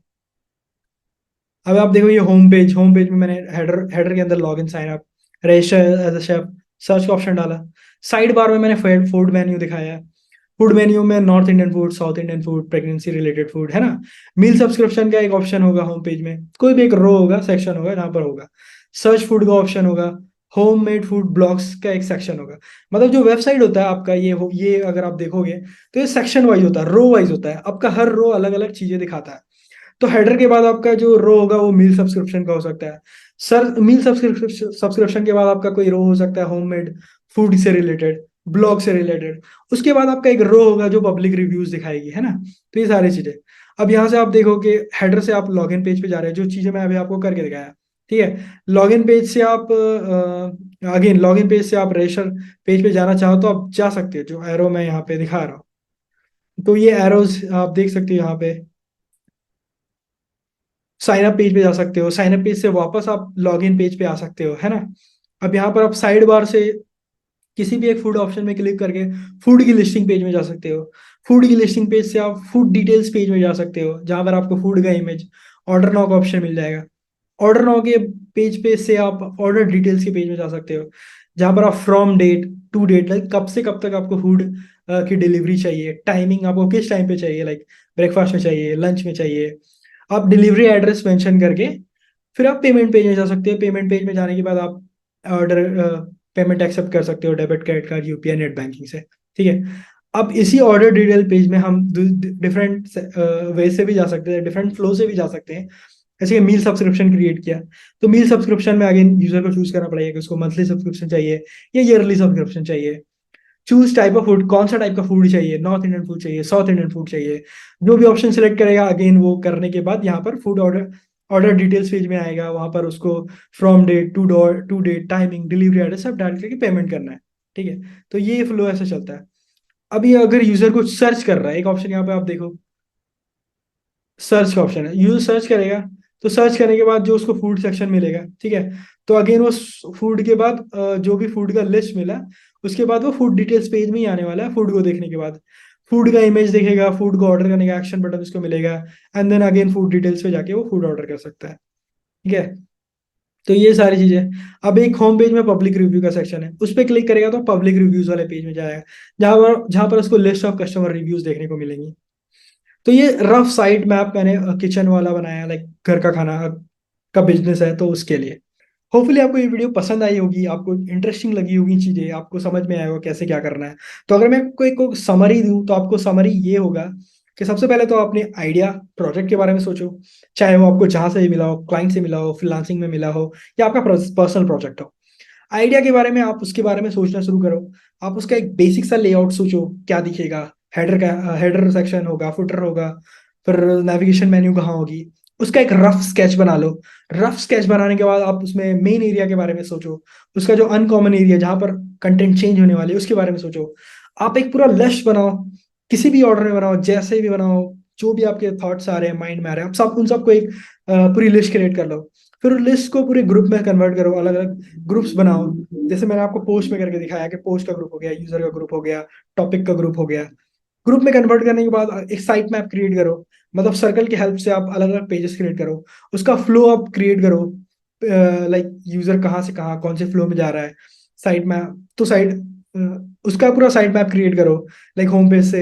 अब आप देखो, ये होम पेज में मैंने हेडर के अंदर log in, sign up, register as a chef, search का ऑप्शन डाला। साइड बार में मैंने फूड मेन्यू दिखाया है। फूड मेन्यू में north Indian food, south Indian food, pregnancy related food, है ना। मील सब्सक्रिप्शन का एक ऑप्शन होगा होम पेज में, कोई भी एक रो होगा, सेक्शन होगा, जहाँ पर होगा सर्च फूड का ऑप्शन होगा। होम मेड फूड ब्लॉग्स का एक सेक्शन होगा। मतलब जो वेबसाइट होता है आपका, ये अगर आप देखोगे तो ये सेक्शन वाइज होता है, रो वाइज होता है। आपका हर रो अलग अलग चीजें दिखाता है। तो हेडर के बाद आपका जो रो होगा वो मील सब्सक्रिप्शन का हो सकता है। सर मील सब्सक्रिप्शन के बाद आपका कोई रो हो सकता है होममेड फूड से रिलेटेड, ब्लॉग से रिलेटेड। उसके बाद आपका एक रो होगा जो पब्लिक रिव्यूज दिखाएगी, है ना। तो ये सारी चीजें। अब यहाँ से आप देखो कि हेडर से आप लॉगिन पेज पे जा रहे हैं, जो चीजें मैं अभी आपको करके दिखाया, ठीक है। लॉगिन पेज से आप अगेन लॉगिन पेज से आप रजिस्टर पेज पे जाना चाहो तो आप जा सकते हो, जो एरो मैं यहाँ पे दिखा रहा हूँ। तो ये एरोज आप देख सकते हो यहाँ पे। साइन अप पेज पे जा सकते हो, साइन अप पेज से वापस आप लॉगिन पेज पे आ सकते हो, है ना। अब यहाँ पर आप साइड बार से किसी भी एक फूड ऑप्शन में क्लिक करके फूड की लिस्टिंग पेज में जा सकते हो। फूड की लिस्टिंग पेज से आप फूड डिटेल्स पेज में जा सकते हो, जहाँ पर आपको फूड का इमेज, ऑर्डर नाउ का ऑप्शन मिल जाएगा। ऑर्डर नाउ के पेज पे से आप ऑर्डर डिटेल्स के पेज में जा सकते हो, जहाँ पर आप from date to date, like कब से कब तक आपको फूड की डिलीवरी चाहिए, टाइमिंग आपको किस टाइम पे चाहिए, लाइक ब्रेकफास्ट में चाहिए, लंच में चाहिए। आप डिलीवरी एड्रेस मेंशन करके फिर आप पेमेंट पेज में जा सकते हैं। पेमेंट पेज में जाने के बाद आप ऑर्डर पेमेंट एक्सेप्ट कर सकते हो, debit, credit card, UPI, net banking से, ठीक है। अब इसी ऑर्डर डिटेल पेज में हम डिफरेंट वे से भी जा सकते हैं, डिफरेंट फ्लो से भी जा सकते हैं। जैसे कि मील सब्सक्रिप्शन क्रिएट किया, तो मील सब्सक्रिप्शन में अगेन यूजर को चूज करना पड़ेगा कि उसको मंथली सब्सक्रिप्शन चाहिए या ईयरली सब्सक्रिप्शन चाहिए। चूज टाइप ऑफ फूड, कौन सा टाइप का फूड चाहिए, नॉर्थ इंडियन फूड चाहिए, साउथ इंडियन फूड चाहिए। जो भी ऑप्शन सिलेक्ट करेगा, अगेन वो करने के बाद यहाँ पर food order order details page में आएगा, वहां पर उसको from date to date, timing, delivery address सब डाल करके पेमेंट करना है, ठीक है। तो ये फ्लो ऐसे चलता है। अभी अगर यूजर कुछ सर्च कर रहा है, एक ऑप्शन यहाँ पे आप देखो, सर्च का ऑप्शन है, यूजर सर्च करेगा, तो सर्च करने के बाद जो उसको फूड सेक्शन मिलेगा, ठीक है, तो अगेन वो फूड के बाद जो भी फूड का लिस्ट मिला, उसके बाद वो फूड डिटेल्स पेज में ही आने वाला है। फूड को देखने के बाद फूड का इमेज देखेगा, फूड को ऑर्डर करने का एक्शन बटन उसको मिलेगा, and then again food details पे जाके वो फूड ऑर्डर कर सकता है। ठीक है, तो ये सारी चीजें। अब एक होम पेज में पब्लिक रिव्यू का सेक्शन है, उस पर क्लिक करेगा तो पब्लिक रिव्यूज वाले पेज में जाएगा, जहां पर उसको लिस्ट ऑफ कस्टमर रिव्यूज देखने को मिलेंगी। तो ये रफ साइट मैप मैंने किचन वाला बनाया, लाइक घर का खाना का बिजनेस है तो उसके लिए। होपफुली आपको ये वीडियो पसंद आई होगी, आपको इंटरेस्टिंग लगी होगी चीजें, आपको समझ में आएगा कैसे क्या करना है। तो अगर मैं आपको एक समरी दूं तो आपको समरी ये होगा कि सबसे पहले तो अपने आइडिया प्रोजेक्ट के बारे में सोचो, चाहे वो आपको जहां से भी मिला हो, क्लाइंट से मिला हो, फ्रीलांसिंग में मिला हो, या आपका पर्सनल प्रोजेक्ट हो। आइडिया के बारे में आप उसके बारे में सोचना शुरू करो। आप उसका एक बेसिक सा लेआउट सोचो, क्या दिखेगा, हेडर का हेडर सेक्शन होगा, फुटर होगा, फिर नेविगेशन मेन्यू कहाँ होगी, उसका एक रफ स्केच बना लो। रफ स्केच बनाने के बाद आप उसमें मेन एरिया के बारे में सोचो, उसका जो अनकॉमन एरिया जहाँ पर कंटेंट चेंज होने वाले है उसके बारे में सोचो। आप एक पूरा लिस्ट बनाओ, किसी भी ऑर्डर में बनाओ, जैसे भी बनाओ, जो भी आपके थॉट्स आ रहे हैं, माइंड में आ रहे हैं, आप सब उन सबको एक पूरी लिस्ट क्रिएट कर लो। फिर लिस्ट को पूरे ग्रुप में कन्वर्ट करो, अलग अलग ग्रुप्स बनाओ। जैसे मैंने आपको पोस्ट में करके दिखाया कि पोस्ट का ग्रुप हो गया, यूजर का ग्रुप हो गया, टॉपिक का ग्रुप हो गया। ग्रुप में कन्वर्ट करने के बाद एक साइट मैप क्रिएट करो, मतलब सर्कल की हेल्प से आप अलग अलग पेजेस क्रिएट करो, उसका फ्लो आप क्रिएट करो, लाइक यूजर कहाँ से कहाँ कौन से फ्लो में जा रहा है। साइट मैप तो उसका पूरा साइट मैप क्रिएट करो, लाइक होम पेज से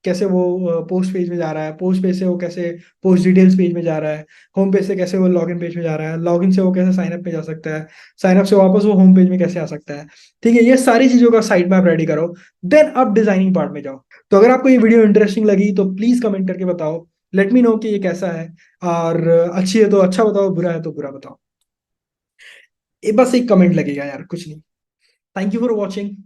कैसे वो पोस्ट पेज में जा रहा है, पोस्ट पेज से वो कैसे पोस्ट डिटेल्स पेज में जा रहा है, होम पेज से कैसे वो लॉगिन पेज में जा रहा है, लॉगिन से वो कैसे साइन अप पे जा सकता है, साइन अप से वापस वो होम पेज में कैसे आ सकता है। ठीक है, ये सारी चीजों का साइट मैप रेडी करो, देन आप डिजाइनिंग पार्ट में जाओ। तो अगर आपको ये वीडियो इंटरेस्टिंग लगी तो प्लीज कमेंट करके बताओ, लेट मी नो कि ये कैसा है। और अच्छी है तो अच्छा बताओ, बुरा है तो बुरा बताओ। ये बस एक कमेंट लगेगा यार, कुछ नहीं। Thank you for watching.